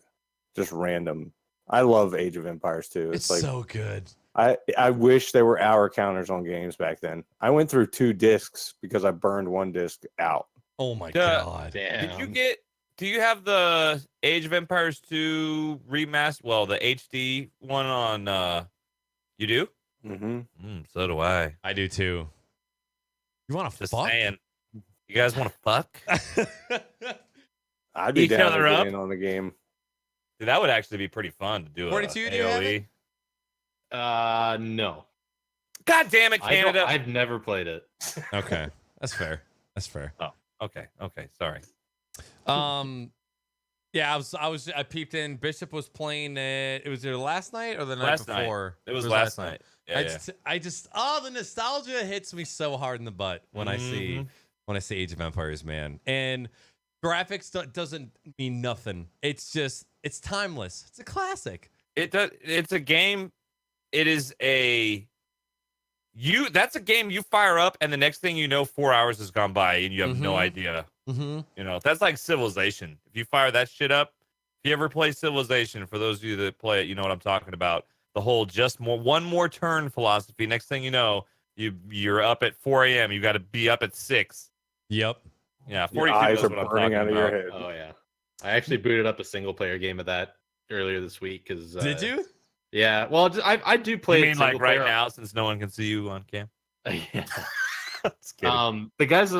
just random. I love Age of Empires 2. It's like so good. I wish there were hour counters on games back then. I went through 2 discs because I burned 1 disc out. Oh my god. Damn. Do you have the Age of Empires 2 remaster? Well, the HD one on you do? Mm-hmm. So do I. I do too. You want to Just fuck? saying. You guys want to fuck? I'd be Each down to other get up? in on the game. Dude, that would actually be pretty fun to do. 42, do you have it? No. God damn it, Canada! I've never played it. Okay. That's fair. Okay, sorry. Yeah, I peeped in. Bishop was playing it. It was either last night or the night Last night. before. It was last night. Yeah, I just the nostalgia hits me so hard in the butt when I see Age of Empires, man. And graphics doesn't mean nothing. It's timeless. It's a classic. It does. It's a game. It is that's a game you fire up, and the next thing you know, 4 hours has gone by, and you have no idea. Mm-hmm. That's like Civilization. If you fire that shit up, if you ever play Civilization, for those of you that play it, you know what I'm talking about. The whole one more turn philosophy. Next thing you know, you're up at 4 a.m. You got to be up at 6. Yep. Yeah, 42 Your eyes knows are what I'm burning talking out of your about. head. Oh yeah. I actually booted up a single player game of that earlier this week because. Did you? Yeah. Well, I do play. You mean like right player. now, since no one can see you on cam? Yeah. Just kidding. The guys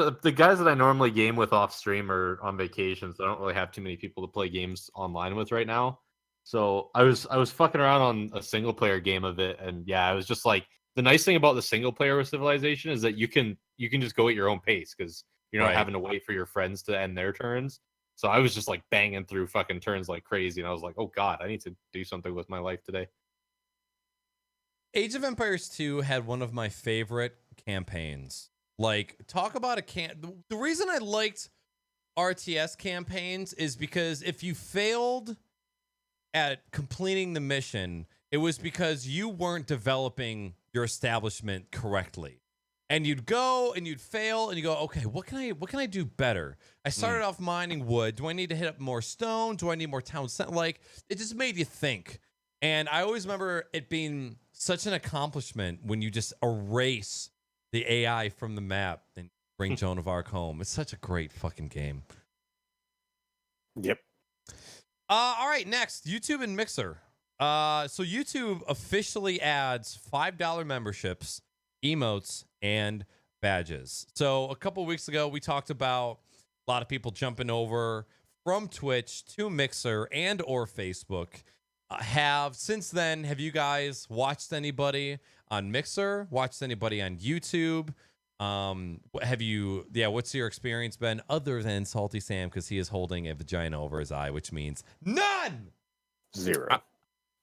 that I normally game with off stream are on vacation, so I don't really have too many people to play games online with right now. So I was fucking around on a single player game of it, and yeah, I was just like the nice thing about the single player of Civilization is that you can just go at your own pace because you're not Right. having to wait for your friends to end their turns. So I was just like banging through fucking turns like crazy, and I was like, oh god, I need to do something with my life today. Age of Empires 2 had one of my favorite campaigns. Like, talk about the reason I liked RTS campaigns is because if you failed at completing the mission, it was because you weren't developing your establishment correctly. And you'd go and you'd fail and you go, okay, what can I do better? I started off mining wood. Do I need to hit up more stone? Do I need more town center? Like, it just made you think. And I always remember it being such an accomplishment when you just erase the AI from the map and bring Joan of Arc home. It's such a great fucking game. Yep. All right, next, YouTube and Mixer. So YouTube officially adds $5 memberships, emotes, and badges. So a couple weeks ago, we talked about a lot of people jumping over from Twitch to Mixer and or Facebook. Since then, have you guys watched anybody on Mixer? Watched anybody on YouTube? What's your experience been other than SaltySam, because he is holding a vagina over his eye, which means none. 0.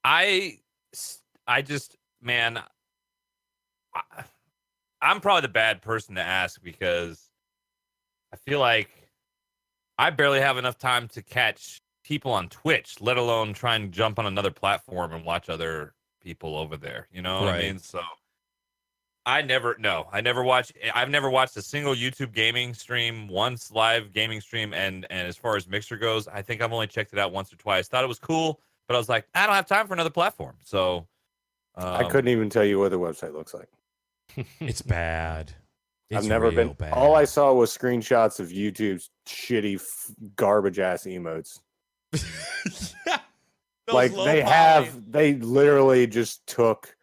I just, man, I'm probably the bad person to ask because I feel like I barely have enough time to catch people on Twitch, let alone try and jump on another platform and watch other people over there. You know what I mean? So I've never watched a single YouTube gaming stream, once live gaming stream. And as far as Mixer goes, I think I've only checked it out once or twice. Thought it was cool, but I was like, I don't have time for another platform. So I couldn't even tell you what the website looks like. It's bad. I've never been. Bad. All I saw was screenshots of YouTube's shitty, garbage ass emotes. Yeah, like they literally just took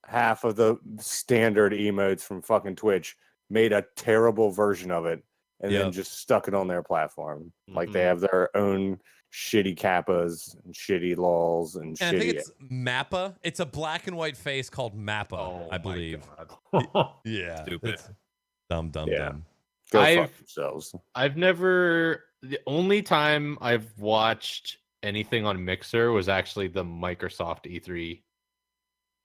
half of the standard emotes from fucking Twitch, made a terrible version of it, and then just stuck it on their platform. Like they have their own shitty kappas and shitty lols and shitty. I think it's Mappa. It's a black and white face called Mappa, I believe. Yeah, Stupid. Dumb. Go fuck yourselves. The only time I've watched anything on Mixer was actually the Microsoft E3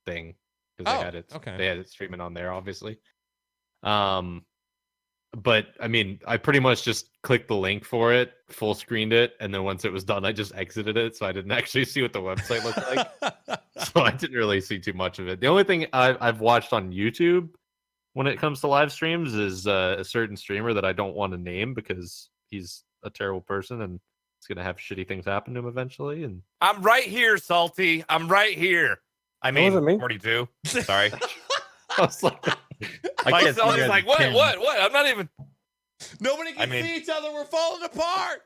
thing, because they had it streaming on there, obviously. But I mean, I pretty much just clicked the link for it, full screened it, and then once it was done, I just exited it, so I didn't actually see what the website looked like. So I didn't really see too much of it. The only thing I've watched on YouTube when it comes to live streams is a certain streamer that I don't want to name because he's a terrible person and it's gonna have shitty things happen to him eventually. And I'm right here, Salty. I'm right here. I mean, 42. Sorry. I was like, Salty's like, what? I'm not even. Nobody can see each other. We're falling apart.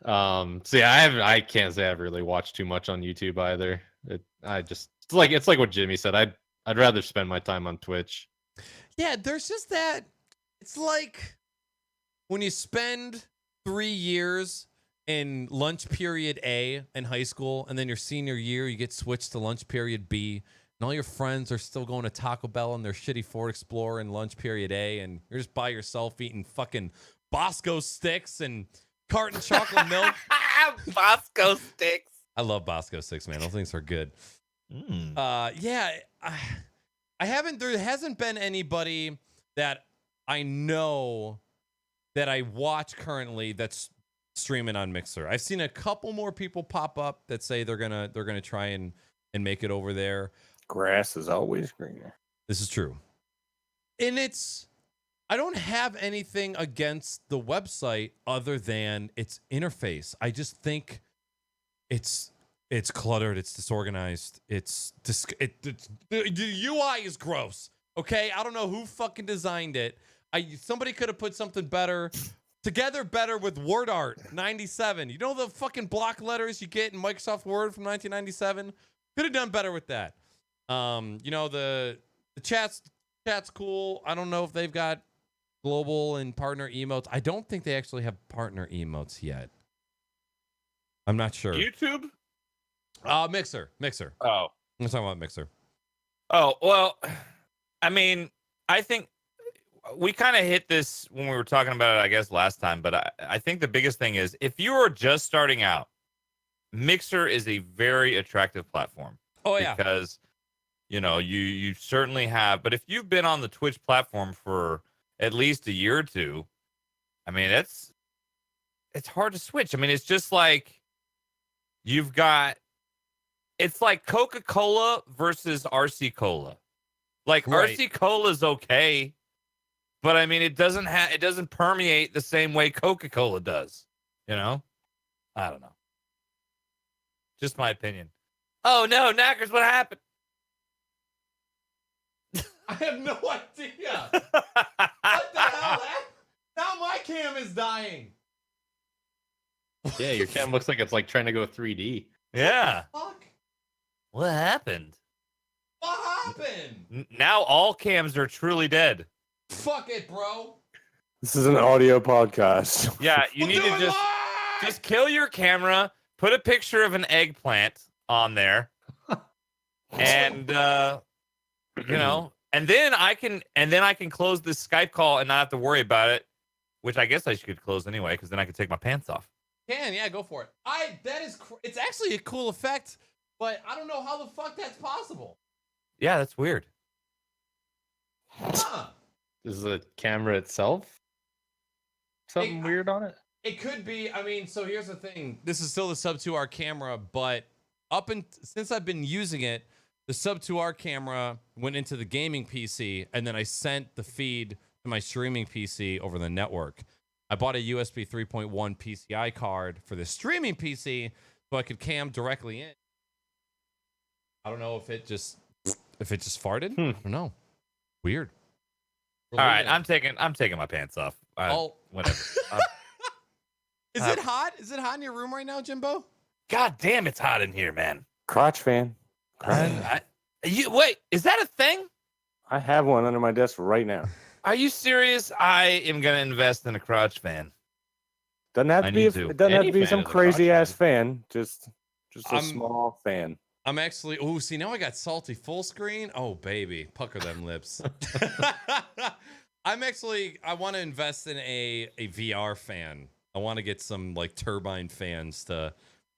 So yeah, I can't say I've really watched too much on YouTube either. It's like what Jimmy said. I'd rather spend my time on Twitch. Yeah, there's just that. It's like when you spend 3 years in lunch period A in high school, and then your senior year, you get switched to lunch period B, and all your friends are still going to Taco Bell in their shitty Ford Explorer in lunch period A, and you're just by yourself eating fucking Bosco sticks and carton chocolate milk. Bosco sticks. I love Bosco sticks, man. Those things are good. There hasn't been anybody that I know that I watch currently that's streaming on Mixer. I've seen a couple more people pop up that say they're gonna try and make it over there. Grass is always greener. This is true. And I don't have anything against the website other than its interface. I just think it's cluttered. It's disorganized. The UI is gross. Okay, I don't know who fucking designed it. Somebody could have put something better with Word Art 97. You know the fucking block letters you get in Microsoft Word from 1997? Could have done better with that. The chat's cool. I don't know if they've got global and partner emotes. I don't think they actually have partner emotes yet. I'm not sure. YouTube? Mixer. Oh. I'm talking about Mixer. Oh, well, I mean, I think we kind of hit this when we were talking about it, I guess, last time. But I think the biggest thing is if you are just starting out, Mixer is a very attractive platform. Oh, yeah. Because, you certainly have. But if you've been on the Twitch platform for at least a year or two, I mean, it's hard to switch. I mean, it's just like it's like Coca-Cola versus RC Cola. Like Right. RC Cola is okay, but I mean, it doesn't permeate the same way Coca-Cola does. I don't know. Just my opinion. Oh no, Knackers, what happened? I have no idea. What the hell? Now my cam is dying. Yeah, your cam looks like it's like trying to go 3D. Yeah. Fuck. What happened? What happened? Now all cams are truly dead. Fuck it, bro. This is an audio podcast. Yeah, you We'll need do to it just live! kill your camera, put a picture of an eggplant on there, and and then I can close this Skype call and not have to worry about it, which I guess I should close anyway, because then I can take my pants off. Yeah, go for it. It's actually a cool effect, but I don't know how the fuck that's possible. Yeah, that's weird. Huh. Is the camera itself something weird on it? It could be. I mean, so here's the thing. This is still the Sub 2R camera, but since I've been using it, the Sub 2R camera went into the gaming PC, and then I sent the feed to my streaming PC over the network. I bought a USB 3.1 PCI card for the streaming PC so I could cam directly in. I don't know if it just farted. I don't know. Weird. All right, I'm taking my pants off. Whatever. Is it hot? Is it hot in your room right now, Jimbo? God damn, it's hot in here, man. Crotch fan. Wait, is that a thing? I have one under my desk right now. Are you serious? I am gonna invest in a crotch fan. Doesn't have I to be. need to. It doesn't have Any to be fan some is a crotch crazy ass fan. Just a I'm- small fan. I'm actually. Oh, see, now I got salty full screen. Oh, baby, pucker them lips. I want to invest in a VR fan. I want to get some like turbine fans to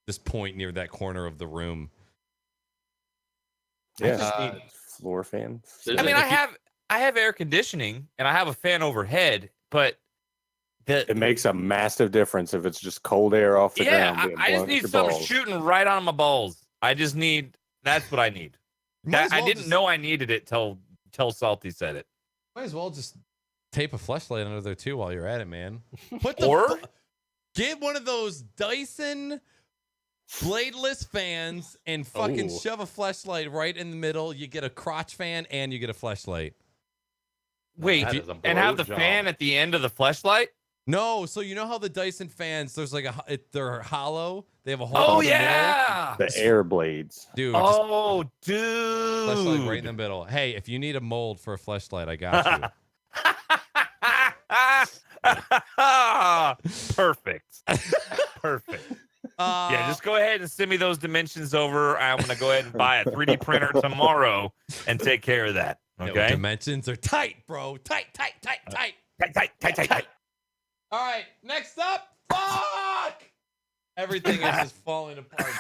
just point near that corner of the room. Yeah, floor fans. I mean, I have air conditioning and I have a fan overhead, but It makes a massive difference if it's just cold air off the ground. being I just blown need at your something balls. shooting right on my balls. That's what I need. Might as I well didn't just- know I needed it till Salty said it. Might as well just tape a fleshlight under there too while you're at it, man. What Or- get one of those Dyson bladeless fans and fucking Ooh. shove a fleshlight right in the middle. You get a crotch fan and you get a fleshlight. Wait, That is a and have the blowjob. fan at the end of the fleshlight? No, so you know how the Dyson fans, there's like they're hollow. They have a hole. Oh in the yeah, The air blades. middle. Dude. Just oh fleshlight right in the dude. middle. Hey, if you need a mold for a fleshlight, I got you. Perfect. Perfect. Yeah, just go ahead and send me those dimensions over. I'm gonna go ahead and buy a 3D printer tomorrow and take care of that. no, Okay. dimensions are tight, bro. Tight. Tight. All right, next up. Fuck! Everything is just falling apart,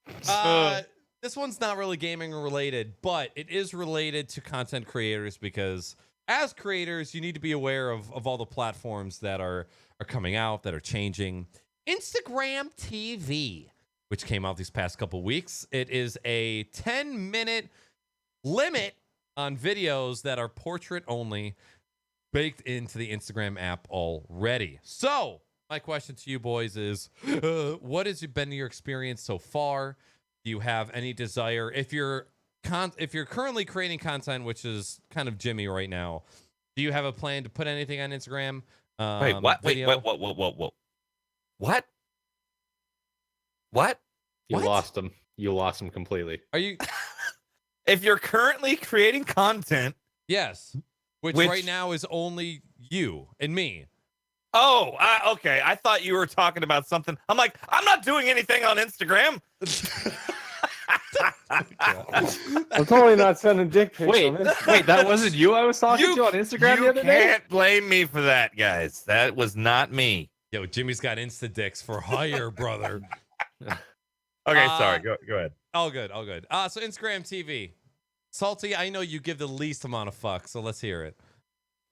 dude. This one's not really gaming related, but it is related to content creators because as creators, you need to be aware of all the platforms that are coming out, that are changing. Instagram TV, which came out these past couple weeks. It is a 10-minute limit on videos that are portrait only, baked into the Instagram app already. So my question to you boys is, what has been your experience so far? Do you have any desire, if you're currently creating content, which is kind of Jimmy right now, do you have a plan to put anything on Instagram? Wait, what? Video? What? What? You What? lost him. You lost him completely. Are you? If you're currently creating content, Yes. Which Which- right now is only you and me. okay. I thought you were talking about something. I'm like, I'm not doing anything on Instagram. I'm totally not sending dick pics. Wait, on this. wait, that wasn't you I was talking to on Instagram the other day? You can't blame me for that, guys. That was not me. Yo, Jimmy's got Insta dicks for hire, brother. Okay, sorry. Go ahead. All good, all good. So Instagram TV. Salty, I know you give the least amount of fuck, so let's hear it.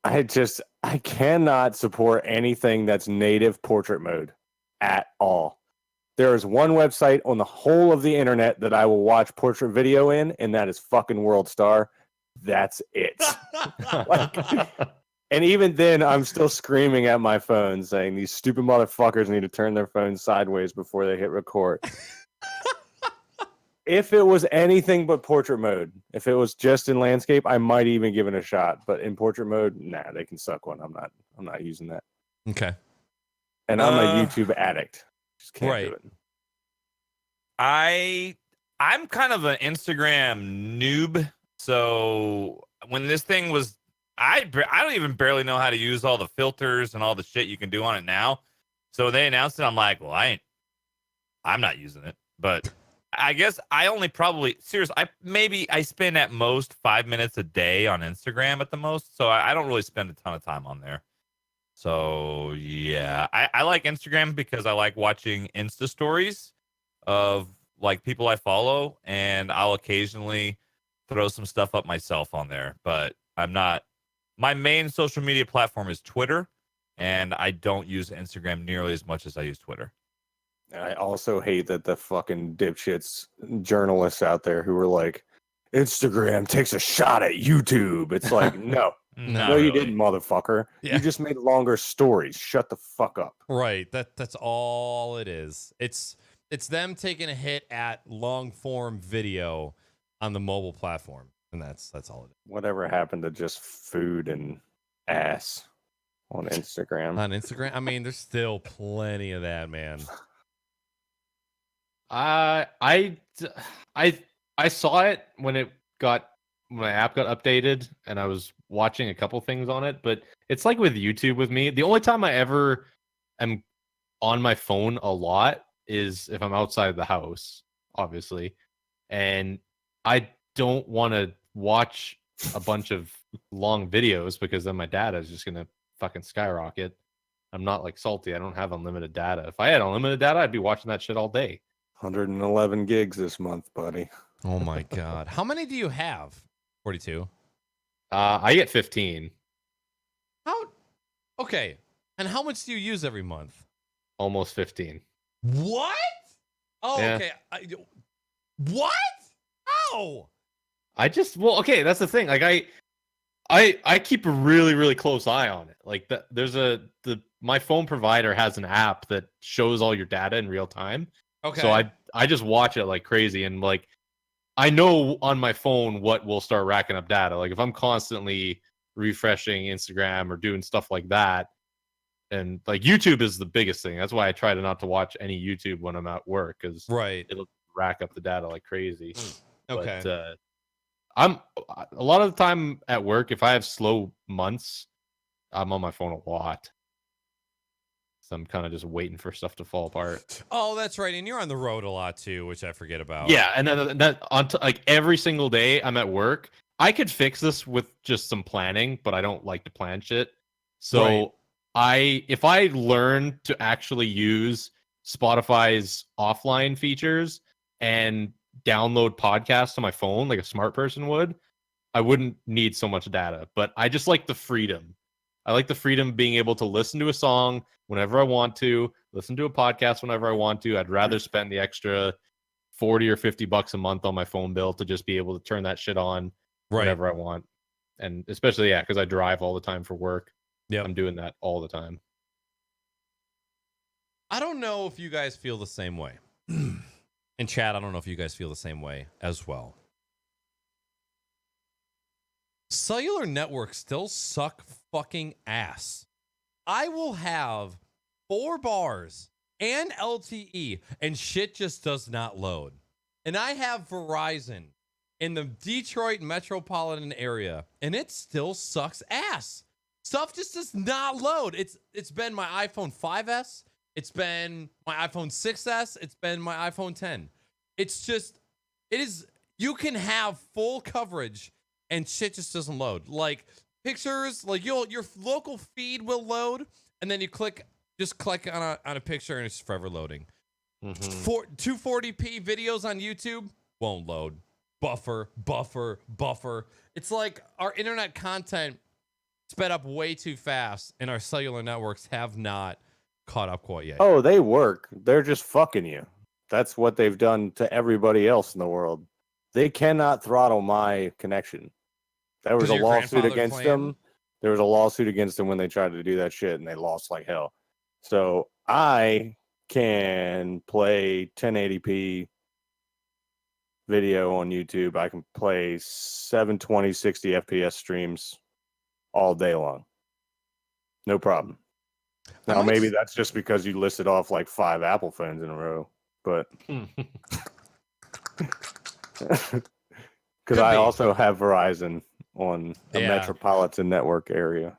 I cannot support anything that's native portrait mode at all. There is one website on the whole of the internet that I will watch portrait video in, and that is fucking WorldStar. That's it. And even then, I'm still screaming at my phone saying these stupid motherfuckers need to turn their phones sideways before they hit record. If it was anything but portrait mode, if it was just in landscape, I might even give it a shot. But in portrait mode, nah, they can suck one. I'm not using that. Okay. And I'm a YouTube addict. Just can't do it. I'm kind of an Instagram noob. So when this thing was, I don't even barely know how to use all the filters and all the shit you can do on it now. So when they announced it, I'm like, well, I'm not using it. But I guess I only probably I spend at most 5 minutes a day on Instagram at the most. So I don't really spend a ton of time on there. So yeah, I like Instagram because I like watching Insta stories of like people I follow, and I'll occasionally throw some stuff up myself on there, but my main social media platform is Twitter, and I don't use Instagram nearly as much as I use Twitter. And I also hate that the fucking dipshits journalists out there who were like, Instagram takes a shot at YouTube. It's like, no, you didn't, motherfucker. Yeah. You just made longer stories. Shut the fuck up. Right. That's all it is. It's them taking a hit at long form video on the mobile platform, and that's all it is. Whatever happened to just food and ass on Instagram? On Instagram, I mean, there's still plenty of that, man. I saw it when my app got updated, and I was watching a couple things on it. But it's like with YouTube with me. The only time I ever am on my phone a lot is if I'm outside of the house, obviously, and I don't want to watch a bunch of long videos because then my data is just gonna fucking skyrocket. I'm not like Salty. I don't have unlimited data. If I had unlimited data, I'd be watching that shit all day. 111 gigs this month, buddy. Oh my god. How many do you have? 42. I get 15. Okay. And how much do you use every month? Almost 15. What? Oh, yeah. Okay. What? How? Okay, that's the thing. Like I keep a really, really close eye on it. Like my phone provider has an app that shows all your data in real time. Okay. So I just watch it like crazy, and like I know on my phone what will start racking up data. Like if I'm constantly refreshing Instagram or doing stuff like that, and like YouTube is the biggest thing. That's why I try to not to watch any YouTube when I'm at work, because it'll rack up the data like crazy. Okay. But I'm a lot of the time at work, if I have slow months, I'm on my phone a lot. So I'm kind of just waiting for stuff to fall apart. Oh, that's right. And you're on the road a lot too, which I forget about. Yeah, and then like every single day I'm at work. I could fix this with just some planning, but I don't like to plan shit. So if I learn to actually use Spotify's offline features and download podcasts on my phone like a smart person would, I wouldn't need so much data. But I just like the freedom. I like the freedom of being able to listen to a song whenever I want to, listen to a podcast whenever I want to. I'd rather spend the extra $40 or $50 a month on my phone bill to just be able to turn that shit on whenever I want. And especially, because I drive all the time for work. Yeah, I'm doing that all the time. I don't know if you guys feel the same way. In chat, I don't know if you guys feel the same way as well. Cellular networks still suck fucking ass. I will have 4 bars and LTE, and shit just does not load. And I have Verizon in the Detroit metropolitan area, and it still sucks ass. Stuff just does not load. It's been my iPhone 5S. It's been my iPhone 6S. It's been my iPhone 10. It is, you can have full coverage and shit just doesn't load. Like pictures, like your local feed will load, and then you click on a picture and it's forever loading. 240p videos on YouTube won't load. Buffer. It's like our internet content sped up way too fast, and our cellular networks have not caught up quite yet. Oh, they work. They're just fucking you. That's what they've done to everybody else in the world. They cannot throttle my connection. There was a lawsuit against them. There was a lawsuit against them when they tried to do that shit, and they lost like hell. So I can play 1080p video on YouTube. I can play 720, 60 FPS streams all day long. No problem. Now, maybe that's just because you listed off like 5 Apple phones in a row, but because I also have Verizon on the metropolitan network area.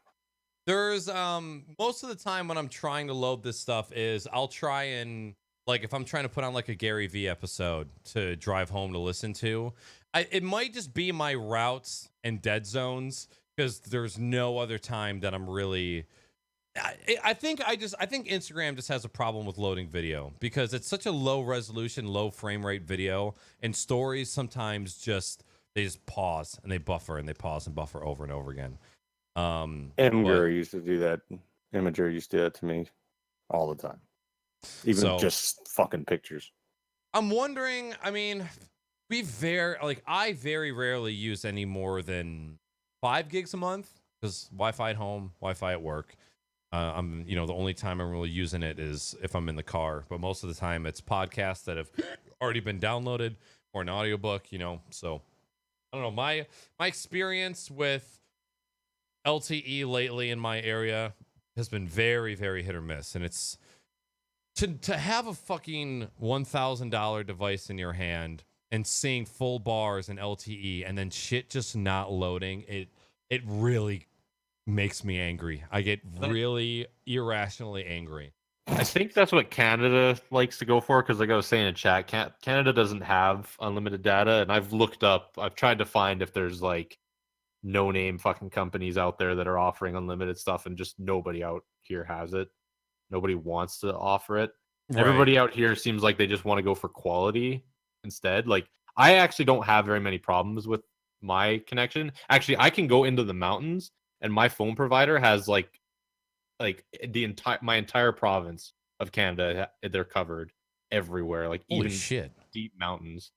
There's most of the time when I'm trying to load this stuff is I'll try and like if I'm trying to put on like a Gary V episode to drive home to listen to, it might just be my routes and dead zones because there's no other time that I'm really. I think Instagram just has a problem with loading video because it's such a low resolution, low frame rate video, and stories sometimes they just pause and they buffer and they pause and buffer over and over again. Imgur used to do that. Imager used to do that to me all the time. Even just fucking pictures. I'm wondering, I mean, I very rarely use any more than 5 gigs a month because Wi-Fi at home, Wi-Fi at work. The only time I'm really using it is if I'm in the car, but most of the time it's podcasts that have already been downloaded or an audiobook, so I don't know. My experience with LTE lately in my area has been very, very hit or miss. And it's to have a fucking $1,000 device in your hand and seeing full bars in LTE and then shit just not loading, it really makes me angry. I get really irrationally angry. I think that's what Canada likes to go for because, like I was saying in chat, Canada doesn't have unlimited data, and I've tried to find if there's like no-name fucking companies out there that are offering unlimited stuff, and just nobody out here has it. Nobody wants to offer it. Right. Everybody out here seems like they just want to go for quality instead. Like, I actually don't have very many problems with my connection. Actually, I can go into the mountains, and my phone provider has like my entire province of Canada. They're covered everywhere, like holy even shit, deep mountains.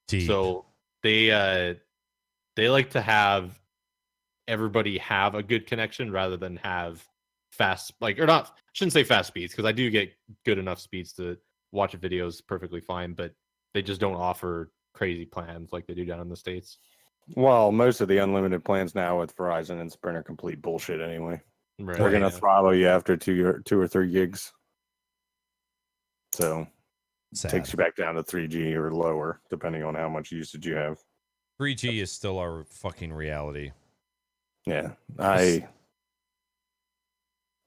Deep. So they like to have everybody have a good connection rather than have fast, shouldn't say fast speeds because I do get good enough speeds to watch videos perfectly fine, but they just don't offer crazy plans like they do down in the States. Well, most of the unlimited plans now with Verizon and Sprint are complete bullshit anyway. Right. They're gonna throttle you after 2 or 3 gigs. So it takes you back down to 3G or lower, depending on how much usage you have. 3G is still our fucking reality. Yeah, I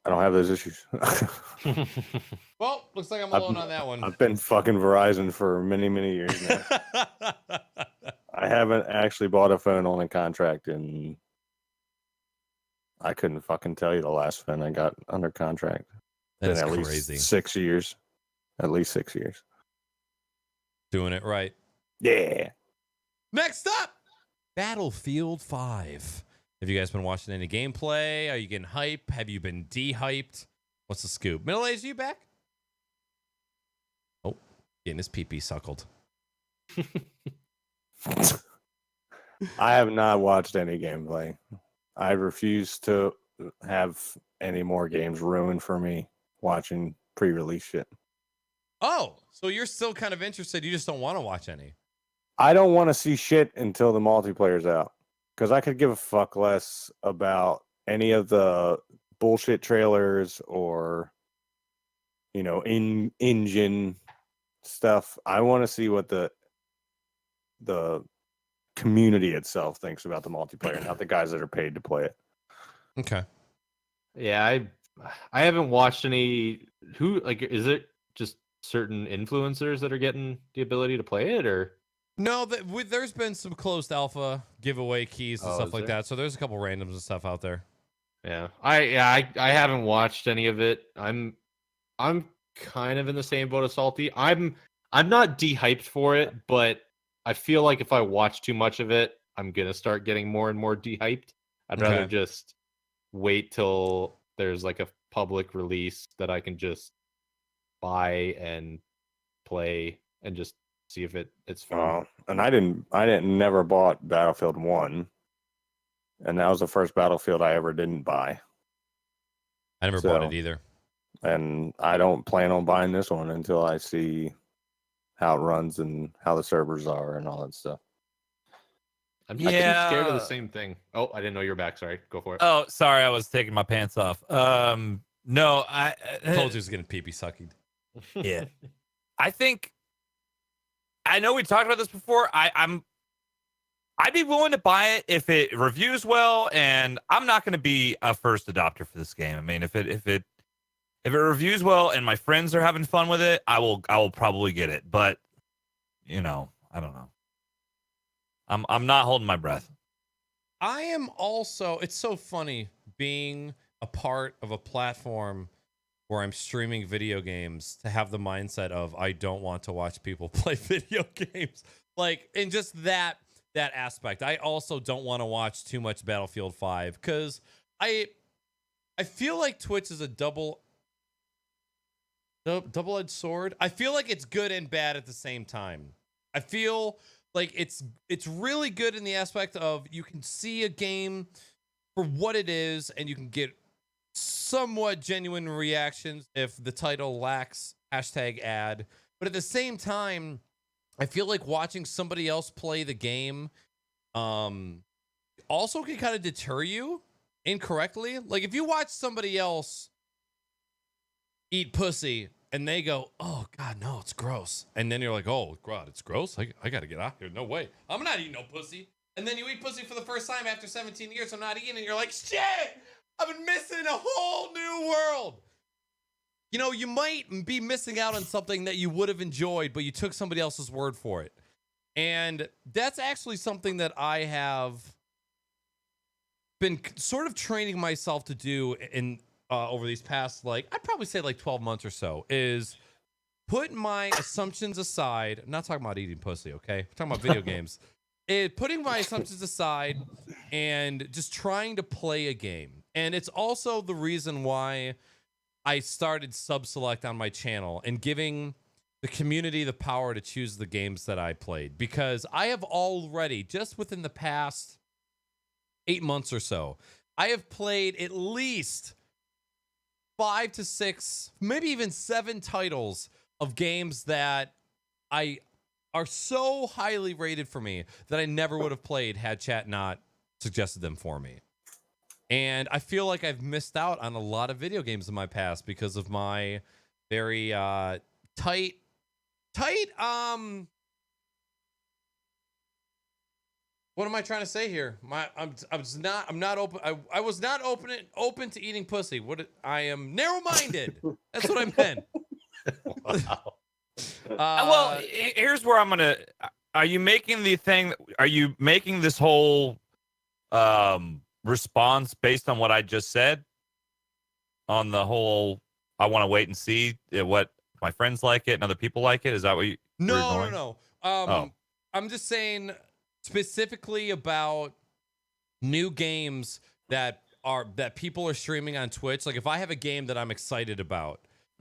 don't have those issues. Well, looks like I'm alone on that one. I've been fucking Verizon for many, many years now. I haven't actually bought a phone on a contract, and I couldn't fucking tell you the last phone I got under contract. That's at crazy. Least 6 years. At least 6 years. Doing it right. Yeah. Next up, Battlefield 5. Have you guys been watching any gameplay? Are you getting hype? Have you been de-hyped? What's the scoop? MiddleAged, you back? Oh, getting his pee-pee suckled. I have not watched any gameplay. I refuse to have any more games ruined for me watching pre-release shit. Oh, so you're still kind of interested. You just don't want to watch any. I don't want to see shit until the multiplayer's out. Because I could give a fuck less about any of the bullshit trailers or, in-engine stuff. I want to see what the community itself thinks about the multiplayer, not the guys that are paid to play it. Okay. Yeah, I haven't watched any. Is it just certain influencers that are getting the ability to play it, or? No, there's been some closed alpha giveaway keys and Oh, stuff is like there? that. So there's a couple randoms and stuff out there. Yeah, I haven't watched any of it. I'm kind of in the same boat as Salty. I'm not de-hyped for it, but I feel like if I watch too much of it, I'm gonna start getting more and more de-hyped. I'd rather Okay. just wait till there's like a public release that I can just buy and play and just see if it's fun. And I never bought Battlefield 1. And that was the first Battlefield I ever didn't buy. I never bought it either. And I don't plan on buying this one until I see how it runs and how the servers are and all that stuff. I'm too scared of the same thing. Oh, I didn't know you were back. Sorry, go for it. Oh, sorry, I was taking my pants off. No, I Told you it was getting pee-pee sucking. Yeah. I think I know we talked about this before. I'd be willing to buy it if it reviews well, and I'm not going to be a first adopter for this game. I mean, if it reviews well and my friends are having fun with it, I will probably get it. But I don't know. I'm not holding my breath. I am also. It's so funny being a part of a platform where I'm streaming video games to have the mindset of I don't want to watch people play video games. Like, and just that aspect. I also don't want to watch too much Battlefield 5 because I feel like Twitch is a double-edged sword. I feel like it's good and bad at the same time. I feel like it's really good in the aspect of you can see a game for what it is and you can get somewhat genuine reactions if the title lacks #ad. But at the same time, I feel like watching somebody else play the game also can kind of deter you incorrectly. Like if you watch somebody else eat pussy and they go, oh God, no, it's gross. And then you're like, oh God, it's gross. I got to get out here. No way. I'm not eating no pussy. And then you eat pussy for the first time after 17 years. I'm not eating it. And you're like, shit, I've been missing a whole new world. You might be missing out on something that you would have enjoyed, but you took somebody else's word for it. And that's actually something that I have been sort of training myself to do in over these past, I'd probably say 12 months or so, is put my assumptions aside. I'm not talking about eating pussy, okay? We're talking about video games. Putting my assumptions aside and just trying to play a game. And it's also the reason why I started sub-select on my channel and giving the community the power to choose the games that I played. Because I have already, just within the past 8 months or so, I have played at least 5 to 6, maybe even 7 titles of games that are so highly rated for me that I never would have played had chat not suggested them for me. And I feel like I've missed out on a lot of video games in my past because of my very tight what am I trying to say here? I'm not open. I was not open to eating pussy. I am narrow-minded. That's what I meant. Wow. Well, here's where I'm gonna. Are you making this whole response based on what I just said? On the whole, I want to wait and see what my friends like it and other people like it. Is that what you? No. I'm just saying specifically about new games that people are streaming on Twitch. Like if I have a game that I'm excited about,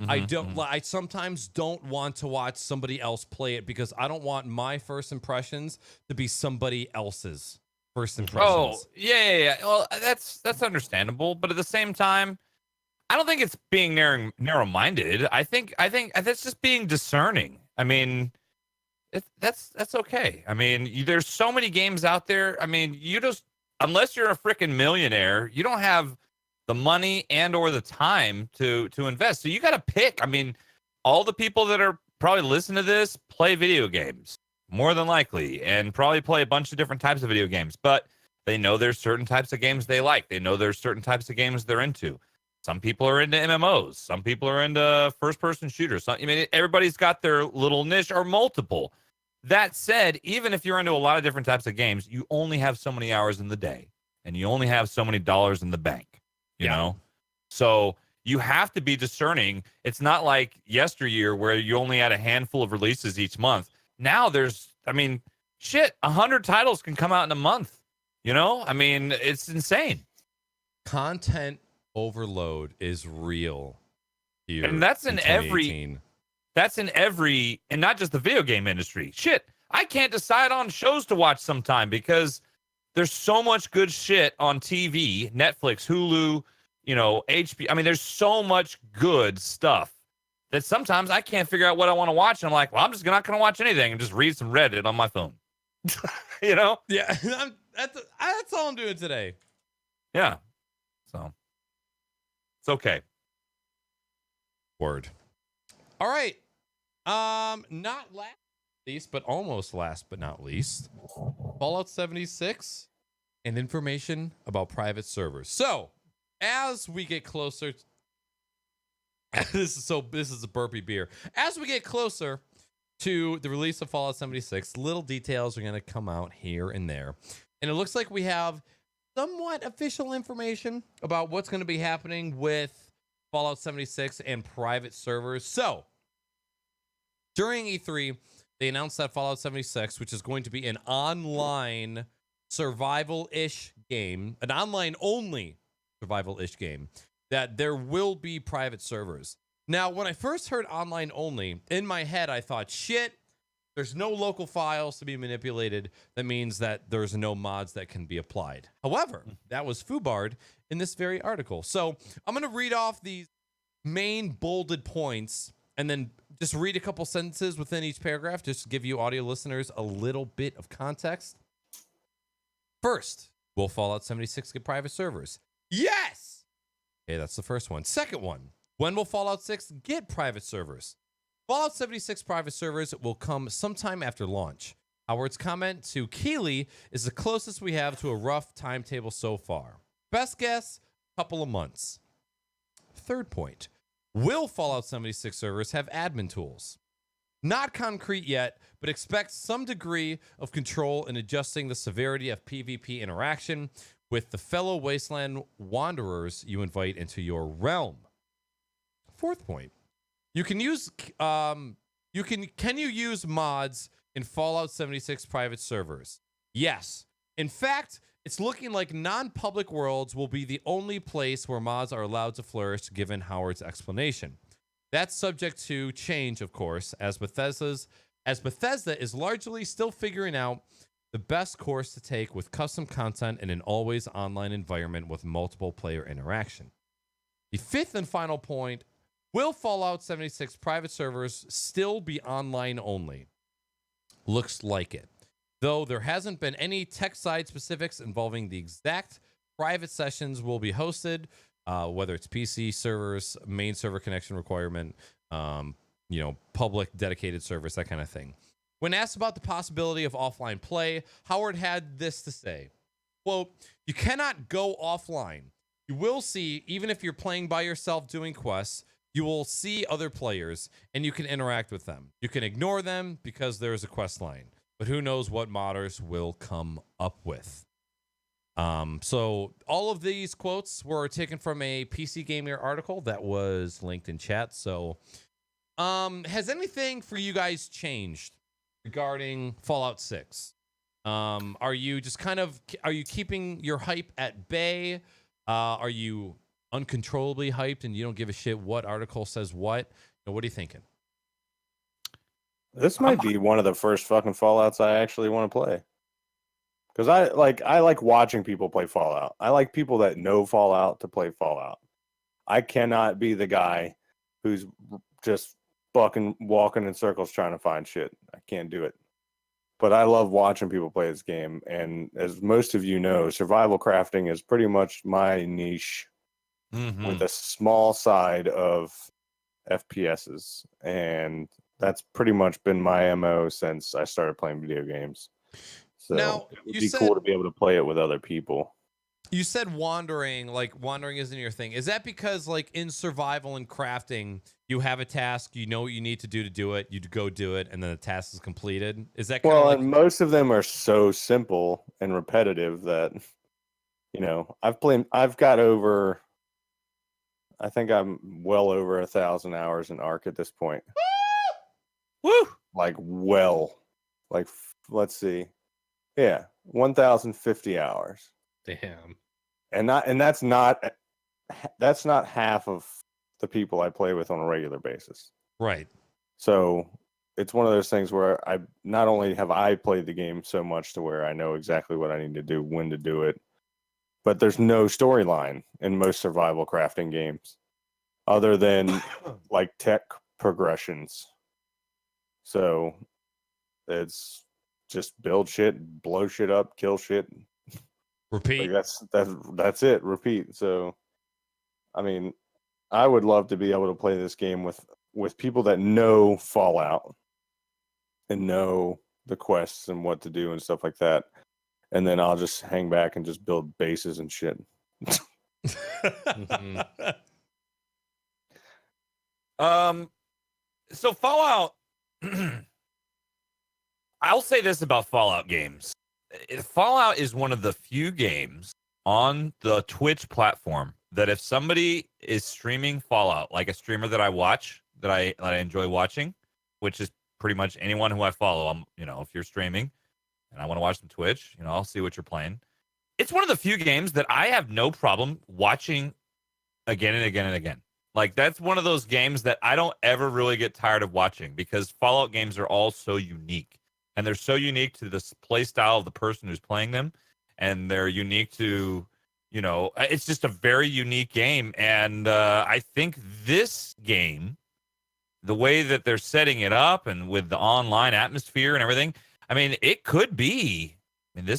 I sometimes don't want to watch somebody else play it because I don't want my first impressions to be somebody else's first impressions. Oh, yeah. Well, that's understandable, but at the same time, I don't think it's being narrow-minded. I think that's just being discerning. I mean, that's okay. I mean, there's so many games out there. I mean, unless you're a freaking millionaire, you don't have the money and or the time to invest. So you got to pick. I mean, all the people that are probably listening to this play video games more than likely and probably play a bunch of different types of video games, but they know there's certain types of games they like. They know there's certain types of games they're into. Some people are into MMOs. Some people are into first-person shooters. I mean, everybody's got their little niche or multiple. That said, even if you're into a lot of different types of games, you only have so many hours in the day, and you only have so many dollars in the bank. You know, so you have to be discerning. It's not like yesteryear where you only had a handful of releases each month. Now there's, I mean, shit, 100 titles can come out in a month. You know, I mean, it's insane. Content overload is real here, and that's in every 2018. and not just the video game industry. Shit, I can't decide on shows to watch sometime because there's so much good shit on TV, Netflix, Hulu, you know, HBO. I mean, there's so much good stuff that sometimes I can't figure out what I want to watch. And I'm like, well, I'm just not going to watch anything and just read some Reddit on my phone. You know? Yeah, that's all I'm doing today. Yeah. So it's okay. Word. All right. Not last least, but almost last but not least, Fallout 76 and information about private servers. So, as we get closer, this is a burpy beer. As we get closer to the release of Fallout 76, little details are going to come out here and there. And it looks like we have somewhat official information about what's going to be happening with Fallout 76 and private servers. So, during E3, they announced that Fallout 76, which is going to be an online survival-ish game, an online-only survival-ish game, that there will be private servers. Now, when I first heard online-only, in my head, I thought, shit, there's no local files to be manipulated. That means that there's no mods that can be applied. However, that was foobarred in this very article. So I'm going to read off these main bolded points and then just read a couple sentences within each paragraph just to give you audio listeners a little bit of context. First, will Fallout 76 get private servers? Yes! Okay, that's the first one. Second one, when will Fallout 6 get private servers? Fallout 76 private servers will come sometime after launch. Howard's comment to Keeley is the closest we have to a rough timetable so far. Best guess, couple of months. Third point, will Fallout 76 servers have admin tools? Not concrete yet, but expect some degree of control in adjusting the severity of PvP interaction with the fellow Wasteland wanderers you invite into your realm. Fourth point, you can use can you use mods in Fallout 76 private servers? Yes. In fact, it's looking like non-public worlds will be the only place where mods are allowed to flourish, given Howard's explanation. That's subject to change, of course, as Bethesda is largely still figuring out the best course to take with custom content in an always online environment with multiple player interaction. The fifth and final point, will Fallout 76 private servers still be online only? Looks like it. Though there hasn't been any tech side specifics involving the exact private sessions will be hosted, whether it's PC servers, main server connection requirement, public dedicated servers, that kind of thing. When asked about the possibility of offline play, Howard had this to say, quote, "You cannot go offline. You will see, even if you're playing by yourself doing quests, you will see other players and you can interact with them. You can ignore them because there is a quest line, but who knows what modders will come up with." So all of these quotes were taken from a PC Gamer article that was linked in chat. So has anything for you guys changed regarding Fallout 6? Are you keeping your hype at bay? Are you uncontrollably hyped and you don't give a shit what article says what? What are you thinking? This might be one of the first fucking Fallouts I actually want to play. Because I like watching people play Fallout. I like people that know Fallout to play Fallout. I cannot be the guy who's just fucking walking in circles trying to find shit. I can't do it. But I love watching people play this game. And as most of you know, survival crafting is pretty much my niche with a small side of FPSs. And that's pretty much been my MO since I started playing video games. So now, it would be cool to be able to play it with other people. You said wandering, like wandering isn't your thing. Is that because like in survival and crafting, you have a task, you know what you need to do it, you go do it, and then the task is completed? Is that kind of Well, like and most of them are so simple and repetitive that I've got over. I think I'm well over 1,000 hours in Ark at this point. Woo! Like let's see, yeah, 1,050 hours, Damn. and that's not half of the people I play with on a regular basis. right? So it's one of those things where I not only have I played the game so much to where I know exactly what I need to do, when to do it, but there's no storyline in most survival crafting games other than like tech progressions. So it's just build shit, blow shit up, kill shit. Repeat. Like that's it. Repeat. So I mean, I would love to be able to play this game with people that know Fallout and know the quests and what to do and stuff like that. And then I'll just hang back and just build bases and shit. So Fallout. I'll say this about Fallout games. Fallout is one of the few games on the Twitch platform that if somebody is streaming Fallout, like a streamer that I watch, that I enjoy watching, which is pretty much anyone who I follow, if you're streaming and I want to watch some Twitch, I'll see what you're playing. It's one of the few games that I have no problem watching again and again and again. Like, that's one of those games that I don't ever really get tired of watching because Fallout games are all so unique. And they're so unique to the play style of the person who's playing them. And they're unique to, it's just a very unique game. And I think this game, the way that they're setting it up and with the online atmosphere and everything, this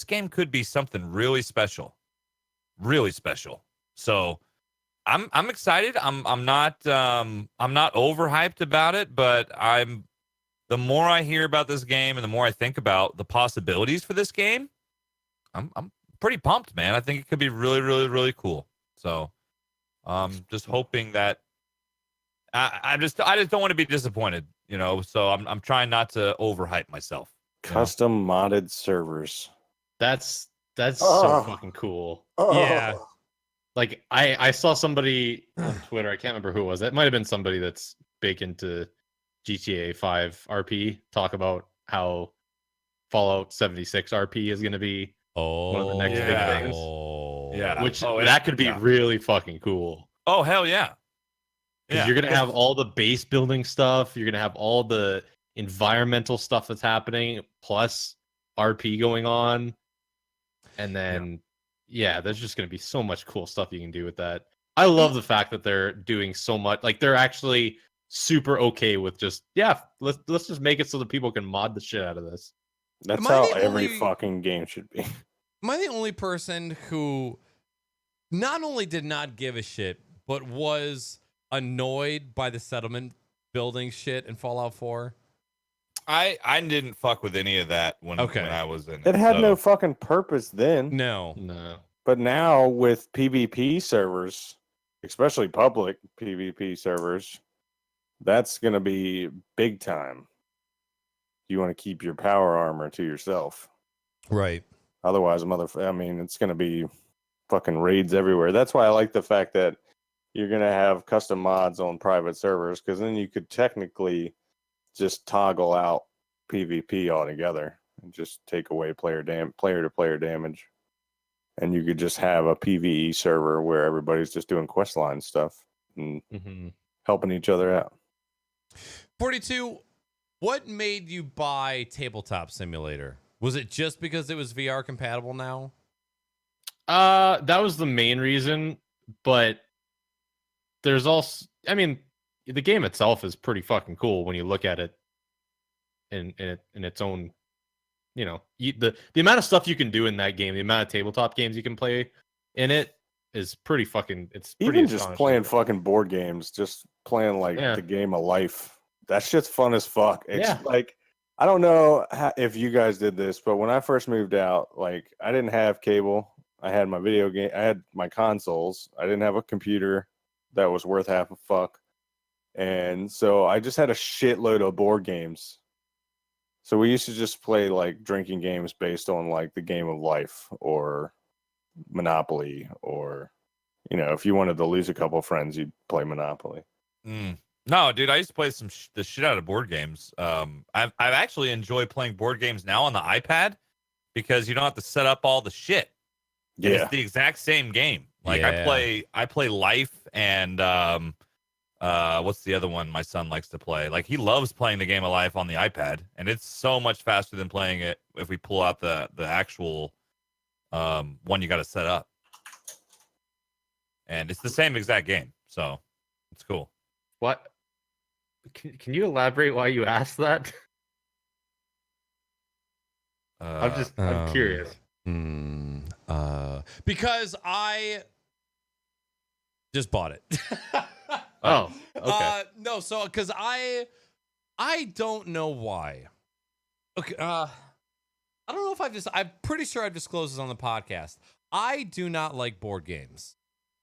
game could be something really special. Really special. So I'm excited. I'm not overhyped about it, but the more I hear about this game and the more I think about the possibilities for this game, I'm pretty pumped, man. I think it could be really, really, really cool. So just hoping that I just don't want to be disappointed, so I'm trying not to overhype myself. Custom modded servers. That's so fucking cool. Yeah. Like I saw somebody on Twitter, I can't remember who it was. It might have been somebody that's big into GTA 5 RP, talk about how Fallout 76 RP is going to be one of the next big things. Yeah. Which that could be really fucking cool. Oh, hell yeah. Because you're going to have all the base building stuff. You're going to have all the environmental stuff that's happening, plus RP going on. And then, there's just going to be so much cool stuff you can do with that. I love the fact that they're doing so much. Like, they're actually super okay with just, let's just make it so that people can mod the shit out of this. That's how every fucking game should be. Am I the only person who not only did not give a shit, but was annoyed by the settlement building shit in Fallout 4? I didn't fuck with any of that when I was in it. It had no fucking purpose then. No. But now with PvP servers, especially public PvP servers, that's going to be big time. You want to keep your power armor to yourself. Right. Otherwise, it's going to be fucking raids everywhere. That's why I like the fact that you're going to have custom mods on private servers, because then you could technically just toggle out PvP altogether and just take away player-to-player damage. And you could just have a PvE server where everybody's just doing questline stuff and helping each other out. 42, what made you buy Tabletop Simulator? Was it just because it was VR compatible now? That was the main reason, but there's also, the game itself is pretty fucking cool when you look at it in its own, the amount of stuff you can do in that game, the amount of tabletop games you can play in it is pretty fucking, it's pretty even just playing fucking board games, just playing the game of life. That shit's fun as fuck. It's like, I don't know if you guys did this, but when I first moved out, I didn't have cable I had my video game. I had my consoles. I didn't have a computer that was worth half a fuck, and so I just had a shitload of board games. So we used to just play like drinking games based on like the game of life or Monopoly, or if you wanted to lose a couple friends, you'd play Monopoly. No, dude, I used to play the shit out of board games. I've actually enjoyed playing board games now on the iPad because you don't have to set up all the shit. And Yeah, it's the exact same game. Like Yeah. I play Life and what's the other one my son likes to play? Like he loves playing the game of Life on the iPad, and it's so much faster than playing it if we pull out the actual one you got to set up. And it's the same exact game, so it's cool. What? Can you elaborate why you asked that? I'm curious. Because I just bought it. Oh, okay. No, so because I don't know why. Okay, I don't know if I'm pretty sure I've disclosed this on the podcast. I do not like board games.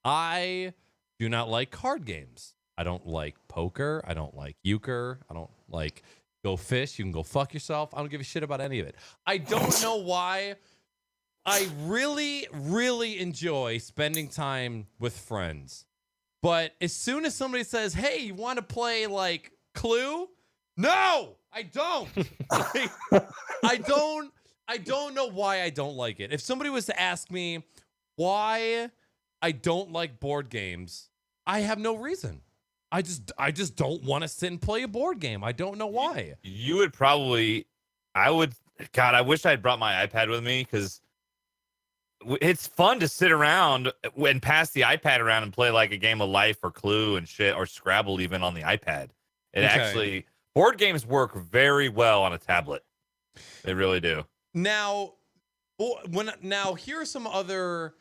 I do not like card games. I don't like poker. I don't like euchre. I don't like go fish. You can go fuck yourself. I don't give a shit about any of it. I don't know why. I really, really enjoy spending time with friends. But as soon as somebody says, hey, you want to play like Clue? No, I don't. I don't know why I don't like it. If somebody was to ask me why I don't like board games, I have no reason. I just don't want to sit and play a board game. I don't know why. You would probably, I wish I had brought my iPad with me because it's fun to sit around and pass the iPad around and play like a game of Life or Clue and shit, or Scrabble even on the iPad. Actually, board games work very well on a tablet. They really do. Now, here are some other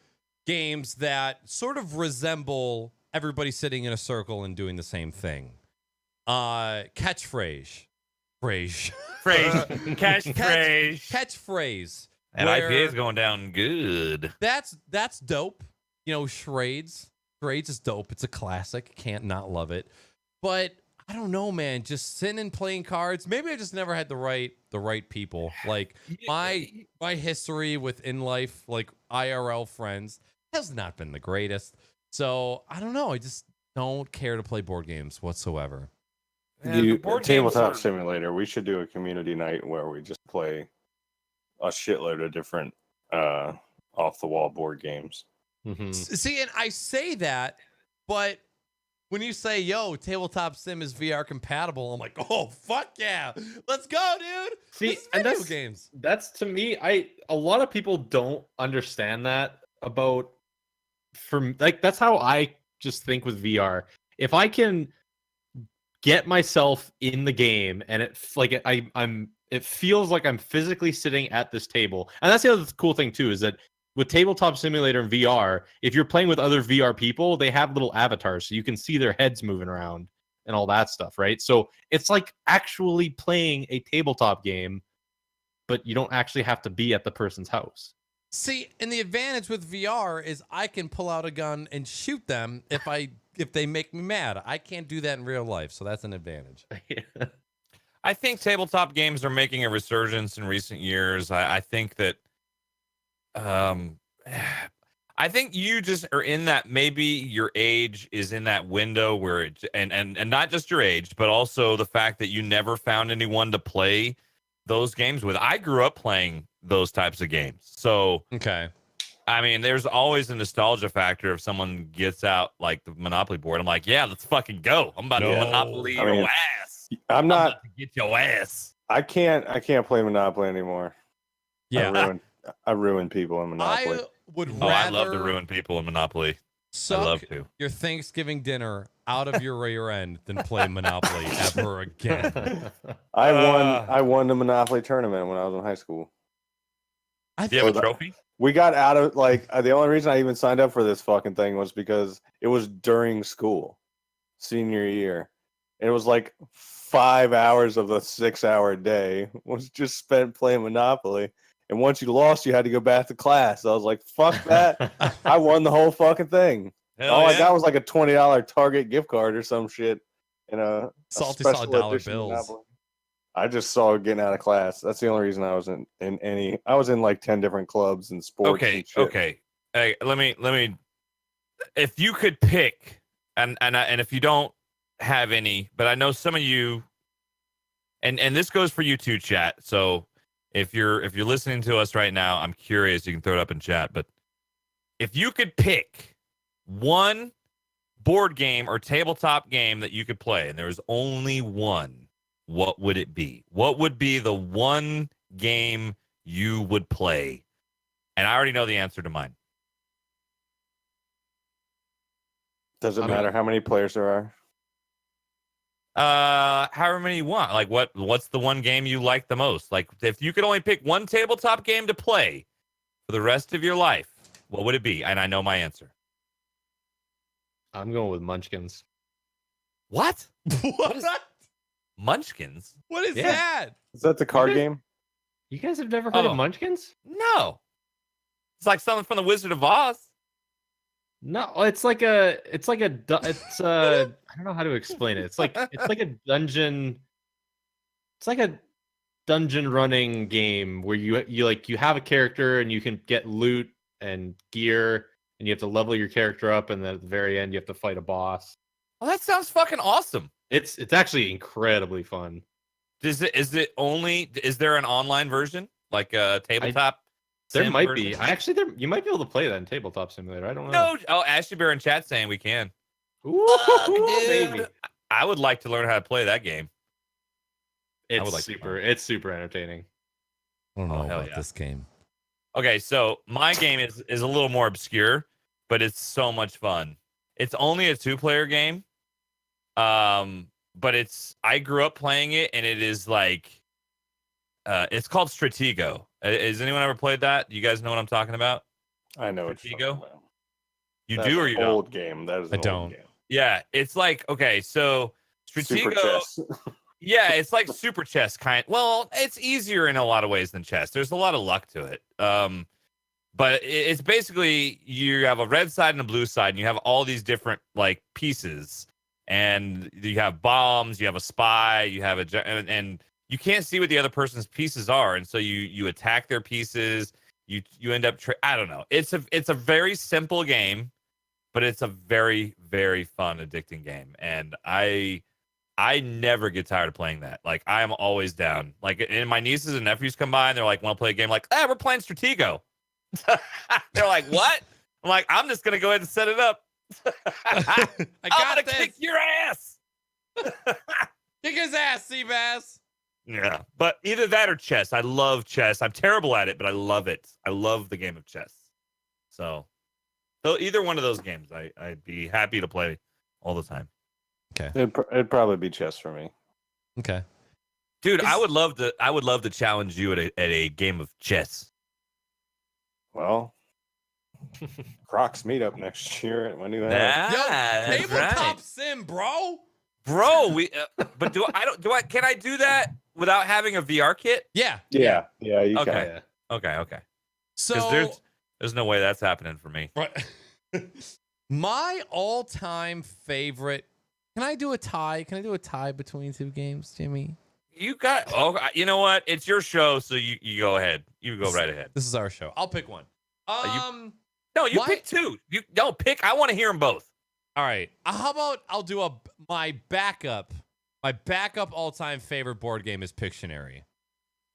games that sort of resemble everybody sitting in a circle and doing the same thing. Catchphrase. Catchphrase. And IPA is going down good. That's dope. Charades. Charades is dope. It's a classic. Can't not love it. But I don't know, man. Just sitting and playing cards. Maybe I just never had the right people. Like my history within life, like IRL friends, has not been the greatest. So I don't know. I just don't care to play board games whatsoever. Tabletop Simulator. We should do a community night where we just play a shitload of different off the wall board games. Mm-hmm. See, and I say that, but when you say, yo, Tabletop Sim is VR compatible, I'm like, oh, fuck yeah. Let's go, dude. See, and that's games. That's to me, a lot of people don't understand that about, that's how I just think with VR. If I can get myself in the game and it feels like I'm physically sitting at this table. And that's the other cool thing too, is that with Tabletop Simulator and VR, if you're playing with other VR people, they have little avatars, so you can see their heads moving around and all that stuff, right? So it's like actually playing a tabletop game, but you don't actually have to be at the person's house. See, and the advantage with VR is I can pull out a gun and shoot them if they make me mad. I can't do that in real life, so that's an advantage. I think tabletop games are making a resurgence in recent years. I think that I think you just are in that, maybe your age is in that window where and not just your age, but also the fact that you never found anyone to play those games with. I grew up playing those types of games. So, okay. I mean, there's always a nostalgia factor if someone gets out like the Monopoly board. I'm like, yeah, let's fucking go. I'm about to Monopoly your ass. I'm about to get your ass. I can't play Monopoly anymore. Yeah. I ruin people in Monopoly. I love to ruin people in Monopoly. I love to. Your Thanksgiving dinner out of your rear end than play Monopoly ever again. I won the Monopoly tournament when I was in high school. Do you have a trophy? We got out of the only reason I even signed up for this fucking thing was because it was during school, senior year. And it was like 5 hours of a 6-hour day was just spent playing Monopoly. and once you lost, you had to go back to class. I was like, fuck that. I won the whole fucking thing. Hell All I yeah. got was like a $20 Target gift card or some shit. And a Salty special saw dollar edition bills. Monopoly. I just saw it getting out of class. That's the only reason I was in any. I was in like 10 different clubs and sports. Okay, and shit. okay. Hey, let me. If you could pick, and if you don't have any, but I know some of you, and this goes for you too, chat. So if you're listening to us right now, I'm curious. You can throw it up in chat. But if you could pick one board game or tabletop game that you could play, and there was only one, what would it be? What would be the one game you would play? And I already know the answer to mine. Does it matter how many players there are? However many you want. Like what's the one game you like the most? Like if you could only pick one tabletop game to play for the rest of your life, what would it be? And I know my answer. I'm going with Munchkins. What? What? Munchkins? What is Yeah. that? Is that the card game? You guys have never heard Oh. of Munchkins? No. It's like something from the Wizard of Oz. No, it's I don't know how to explain it. It's like a dungeon. It's like a dungeon running game where you have a character and you can get loot and gear and you have to level your character up, and then at the very end you have to fight a boss. Oh, that sounds fucking awesome. It's actually incredibly fun. Is there an online version? Like a tabletop? There sim might version? be. You might be able to play that in Tabletop Simulator. I don't know. No. Oh, Ashley Bear in chat saying we can. Ooh, Dude, baby. I would like to learn how to play that game. would It's like to super. It's super entertaining. I don't know hell about yeah. this game. Okay, so my game is a little more obscure, but it's so much fun. It's only a 2-player game. But I grew up playing it, and it is like it's called Stratego. Has anyone ever played that? You guys know what I'm talking about? I know what you're talking Stratego? about. You That's do or an you don't? old game. That is I an don't. old game. Yeah, it's like okay, so Super Stratego. chess. Yeah, it's like super chess kind. Well, it's easier in a lot of ways than chess. There's a lot of luck to it. But it's basically you have a red side and a blue side, and you have all these different like pieces, and you have bombs, you have a spy, you have and you can't see what the other person's pieces are, and so you attack their pieces. You end up I don't know. It's a very simple game, but it's a very very fun, addicting game, and I never get tired of playing that. Like I am always down. Like and my nieces and nephews come by and they're like, "Want to play a game?" Like, we're playing Stratego. They're like, "What?" I'm like, "I'm just gonna go ahead and set it up." I I'm got gonna this. kick your ass. Kick his ass, Seabass. Yeah, but either that or chess. I love chess. I'm terrible at it, but I love it. I love the game of chess. So either one of those games, I'd be happy to play all the time. It'd probably be chess for me. Okay. Dude, I would love to challenge you at a game of chess. Well, Crocs meetup next year. When do that? Yo, That's tabletop right. sim, bro. Bro, but can I do that without having a VR kit? Yeah. Yeah, you Okay. can. Okay. So Because there's no way that's happening for me. right. My all-time favorite. Can I do a tie? Can I do a tie between two games, Jimmy? You know what? It's your show, so you go ahead. You go right ahead. This is our show. I'll pick one. No, you Why- pick two. You don't pick. I want to hear them both. All right. How about I'll do my backup. My backup all-time favorite board game is Pictionary.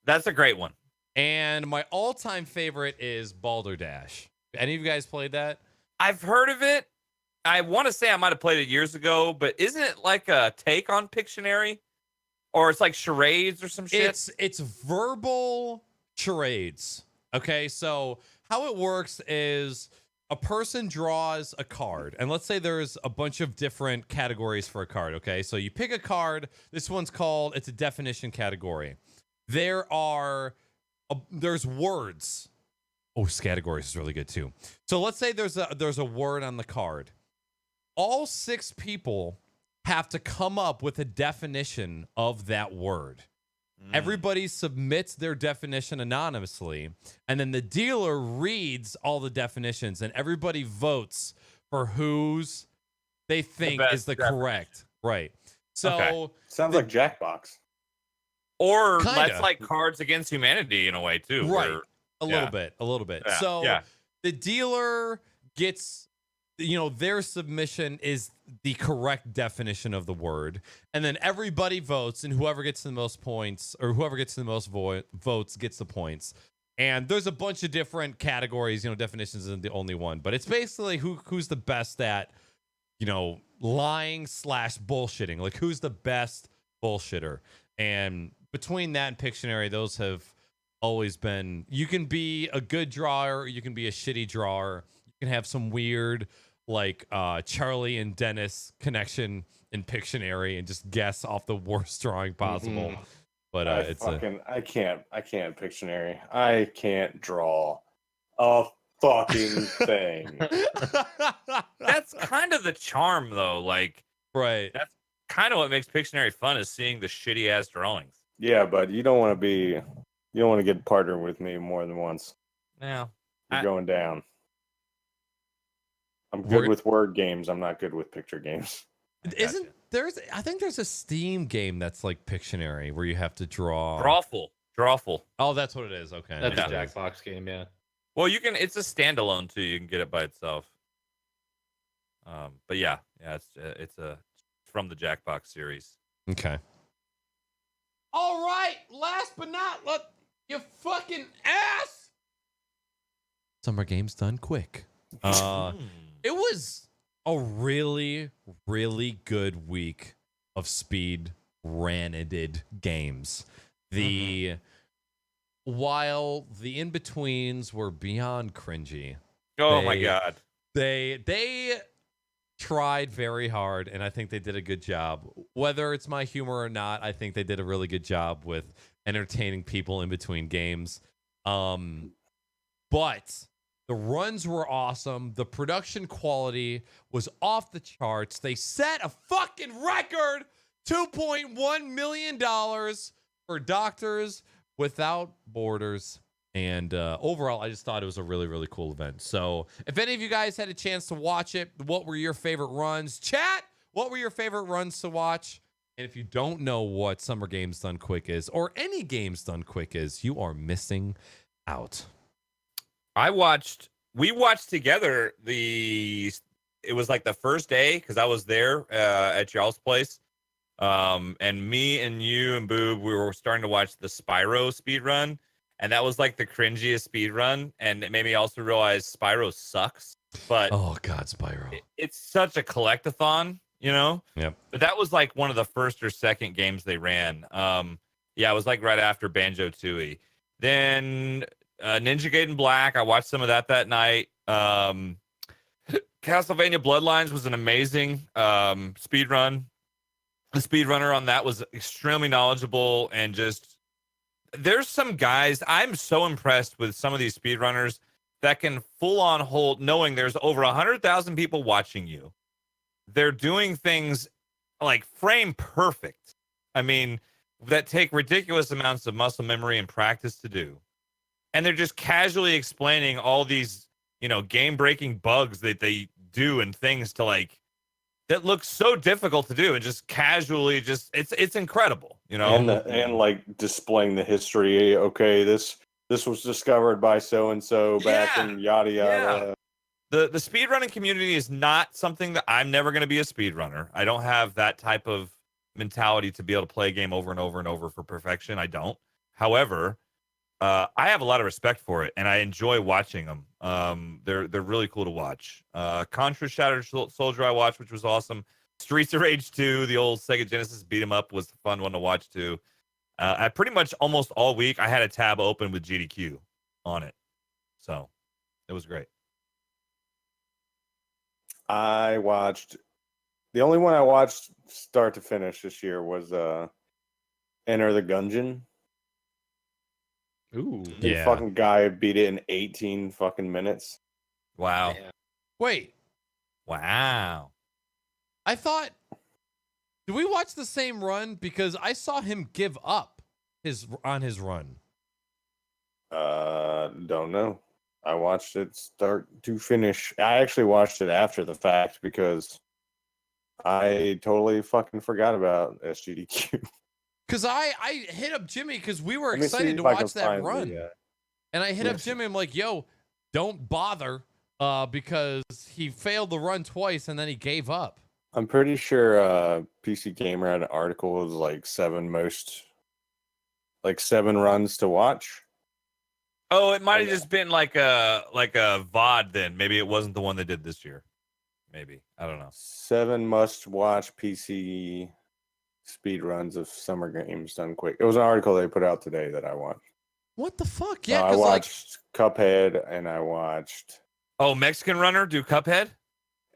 That's a great one. And my all-time favorite is Balderdash. Any of you guys played that? I've heard of it. I want to say I might have played it years ago, but isn't it like a take on Pictionary? Or it's like charades or some shit? It's verbal charades. Okay, so how it works is a person draws a card, and let's say there's a bunch of different categories for a card. Okay, so you pick a card. This one's called, it's a definition category. There's words. Oh, categories is really good too. So let's say there's a word on the card. All 6 people have to come up with a definition of that word. Everybody submits their definition anonymously, and then the dealer reads all the definitions, and everybody votes for whose they think is the correct. Right. So sounds like Jackbox. Or Kinda. that's like Cards Against Humanity in a way too. Right. Where, a little bit. Yeah, So yeah. the dealer gets, their submission is the correct definition of the word, and then everybody votes, and whoever gets the most points or whoever gets the most votes gets the points. And there's a bunch of different categories. Definitions isn't the only one, but it's basically who's the best at, lying / bullshitting. Like, who's the best bullshitter? And between that and Pictionary, those have always been. You can be a good drawer, you can be a shitty drawer. You can have some weird, like Charlie and Dennis connection in Pictionary and just guess off the worst drawing possible. But I can't Pictionary. I can't draw a fucking thing. That's kind of the charm, though. Like, right. That's kind of what makes Pictionary fun, is seeing the shitty ass drawings. Yeah, but you don't want to get partnered with me more than once. Yeah, you're going down. I'm good with word games. I'm not good with picture games. I think there's a Steam game that's like Pictionary where you have to draw. Drawful. Oh, that's what it is. Okay. That's a Jackbox game, yeah. Well, it's a standalone too. You can get it by itself. But it's from the Jackbox series. Okay. All right. Last but not least, you fucking ass. Summer Games Done Quick. It was a really, really good week of speed ranted games. While the in-betweens were beyond cringy. Oh my god. They tried very hard, and I think they did a good job. Whether it's my humor or not, I think they did a really good job with entertaining people in between games. But the runs were awesome. The production quality was off the charts. They set a fucking record, $2.1 million for Doctors Without Borders. And overall, I just thought it was a really, really cool event. So if any of you guys had a chance to watch it, what were your favorite runs? Chat, what were your favorite runs to watch? And if you don't know what Summer Games Done Quick is, or any Games Done Quick is, you are missing out. We watched together it was like the first day, because I was there at y'all's place. And me and you and Boob, we were starting to watch the Spyro speed run. And that was like the cringiest speed run. And it made me also realize Spyro sucks. But oh god, Spyro. It's such a collectathon, Yep. But that was like one of the first or second games they ran. It was like right after Banjo-Tooie. Then Ninja Gaiden Black, I watched some of that night. Castlevania Bloodlines was an amazing speed run. The speedrunner on that was extremely knowledgeable, and just there's some guys, I'm so impressed with some of these speedrunners that can full on hold, knowing there's over 100,000 people watching you. They're doing things like frame perfect. I mean, that take ridiculous amounts of muscle memory and practice to do. And they're just casually explaining all these, game breaking bugs that they do and things that looks so difficult to do, and just casually it's incredible, and like displaying the history. Okay, this was discovered by so and so back in yada yada. The speedrunning community is not something that I'm never going to be a speedrunner. I don't have that type of mentality to be able to play a game over and over and over for perfection. I don't. However, I have a lot of respect for it, and I enjoy watching them. They're really cool to watch. Contra Shattered Soldier I watched, which was awesome. Streets of Rage 2, the old Sega Genesis beat 'em up, was a fun one to watch too. I pretty much almost all week I had a tab open with GDQ on it, so it was great. The only one I watched start to finish this year was Enter the Gungeon. Ooh, the fucking guy beat it in 18 fucking minutes. Wow. Yeah. Wait. Wow. I thought, did we watch the same run? Because I saw him give up his run? Don't know. I watched it start to finish. I actually watched it after the fact because I totally fucking forgot about SGDQ. Because I hit up Jimmy because we were Let me see excited to if I can watch that find run. And I hit up Yes. Jimmy. I'm like, yo, don't bother because he failed the run twice and then he gave up. I'm pretty sure PC Gamer had an article was like 7 runs to watch. Oh, it might have just been like a VOD then. Maybe it wasn't the one they did this year. Maybe. I don't know. 7 must-watch PC speed runs of summer games done quick. It was an article they put out today that I watched. What the fuck? Yeah, I 'cause, watched Cuphead and I watched Oh, Mexican Runner do Cuphead?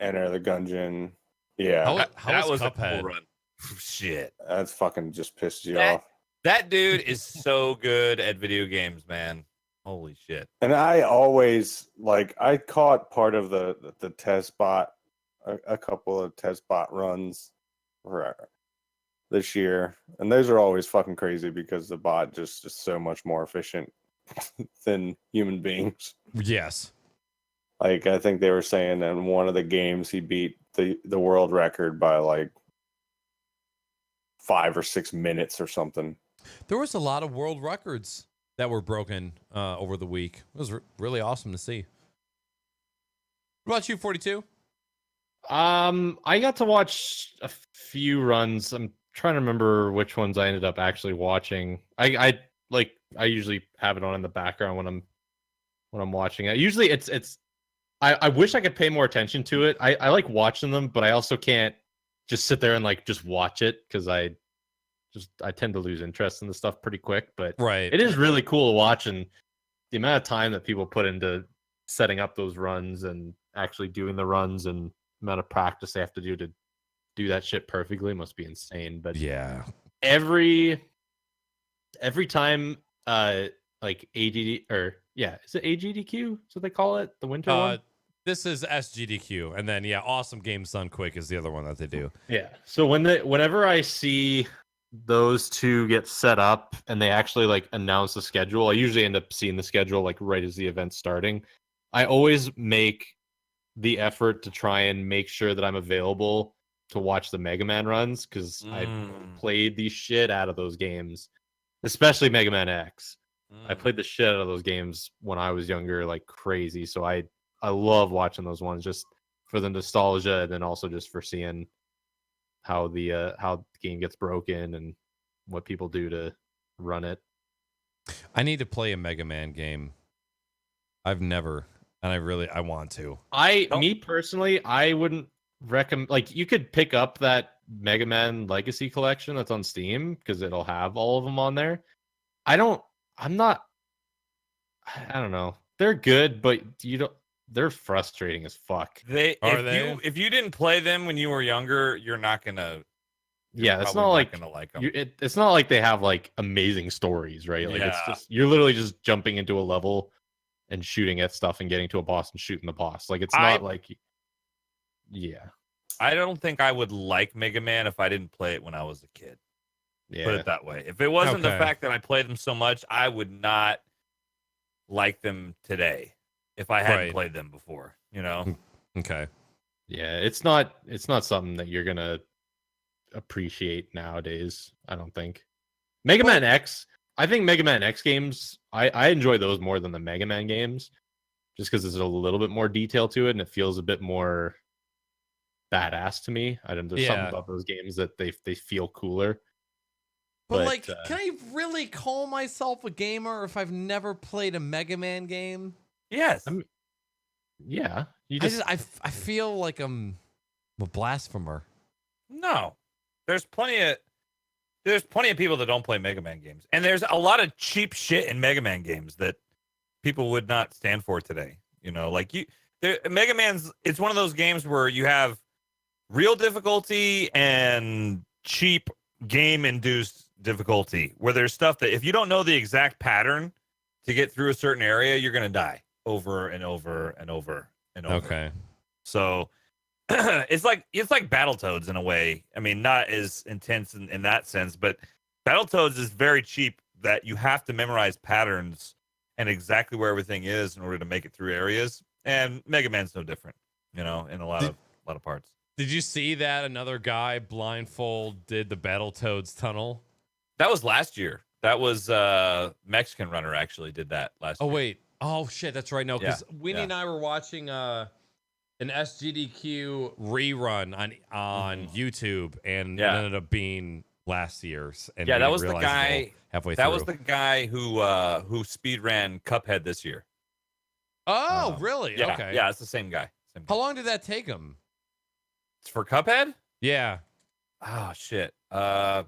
Enter the Gungeon. Yeah, How was a Cuphead? cool run. Shit. that's fucking just pissed you That- off. That dude is so good at video games, man. Holy shit. And I always I caught part of the test bot, a couple of test bot runs for this year, and those are always fucking crazy because the bot just is so much more efficient than human beings. Yes. Like I think they were saying in one of the games he beat the world record by like 5 or 6 minutes or something. There was a lot of world records that were broken over the week. It was really awesome to see. What about you, 42? I got to watch a few runs. I'm trying to remember which ones I ended up actually watching. I usually have it on in the background when I'm watching it. Usually it's I wish I could pay more attention to it. I like watching them, but I also can't just sit there and just watch it because I tend to lose interest in the stuff pretty quick. But Right. it is really cool to watch, and the amount of time that people put into setting up those runs and actually doing the runs and the amount of practice they have to do that shit perfectly must be insane. But Yeah. every time AGD or is it AGDQ? Is what they call it? The winter one? This is SGDQ, and then Awesome Games Done Quick is the other one that they do. Yeah. So whenever I see those two get set up and they actually announce the schedule, I usually end up seeing the schedule right as the event's starting. I always make the effort to try and make sure that I'm available to watch the Mega Man runs because I played the shit out of those games, especially Mega Man X. I played the shit out of those games when I was younger, like crazy. So I love watching those ones just for the nostalgia, and then also just for seeing how the game gets broken and what people do to run it. I need to play a Mega Man game. I've never, and I want to. Me personally, I wouldn't recommend. You could pick up that Mega Man Legacy Collection that's on Steam because it'll have all of them on there. I don't know. They're good, but they're frustrating as fuck. If you didn't play them when you were younger, you're not gonna. Yeah, it's not gonna like them. It's not like they have amazing stories, right? It's just you're literally just jumping into a level and shooting at stuff and getting to a boss and shooting the boss. I don't think I would like Mega Man if I didn't play it when I was a kid. Yeah. Put it that way. If it wasn't the fact that I played them so much, I would not like them today if I hadn't played them before, Okay. Yeah, it's not something that you're gonna appreciate nowadays, I don't think. Mega Man X, I think Mega Man X games, I enjoy those more than the Mega Man games, just because there's a little bit more detail to it and it feels a bit more badass to me. There's something about those games that they feel cooler. But can I really call myself a gamer if I've never played a Mega Man game? Yes. Yeah. I feel like I'm a blasphemer. No. There's plenty of people that don't play Mega Man games. And there's a lot of cheap shit in Mega Man games that people would not stand for today. Mega Man's, it's one of those games where you have real difficulty and cheap game-induced difficulty, where there's stuff that if you don't know the exact pattern to get through a certain area, you're going to die over and over and over and over. Okay. So it's like Battletoads in a way. I mean, not as intense in that sense, but Battletoads is very cheap. that you have to memorize patterns and exactly where everything is in order to make it through areas. And Mega Man's no different, in a lot of parts. Did you see that another guy blindfold did the Battletoads tunnel? That was last year. That was Mexican Runner actually did that last year. Oh wait. Oh shit, that's right. No, because Winnie and I were watching an SGDQ rerun on YouTube, and it ended up being last year's. And that was the guy halfway through. That was the guy who speed ran Cuphead this year. Oh, really? Yeah, okay. Yeah, it's the same guy. How long did that take him? It's for Cuphead? Yeah. Oh shit. I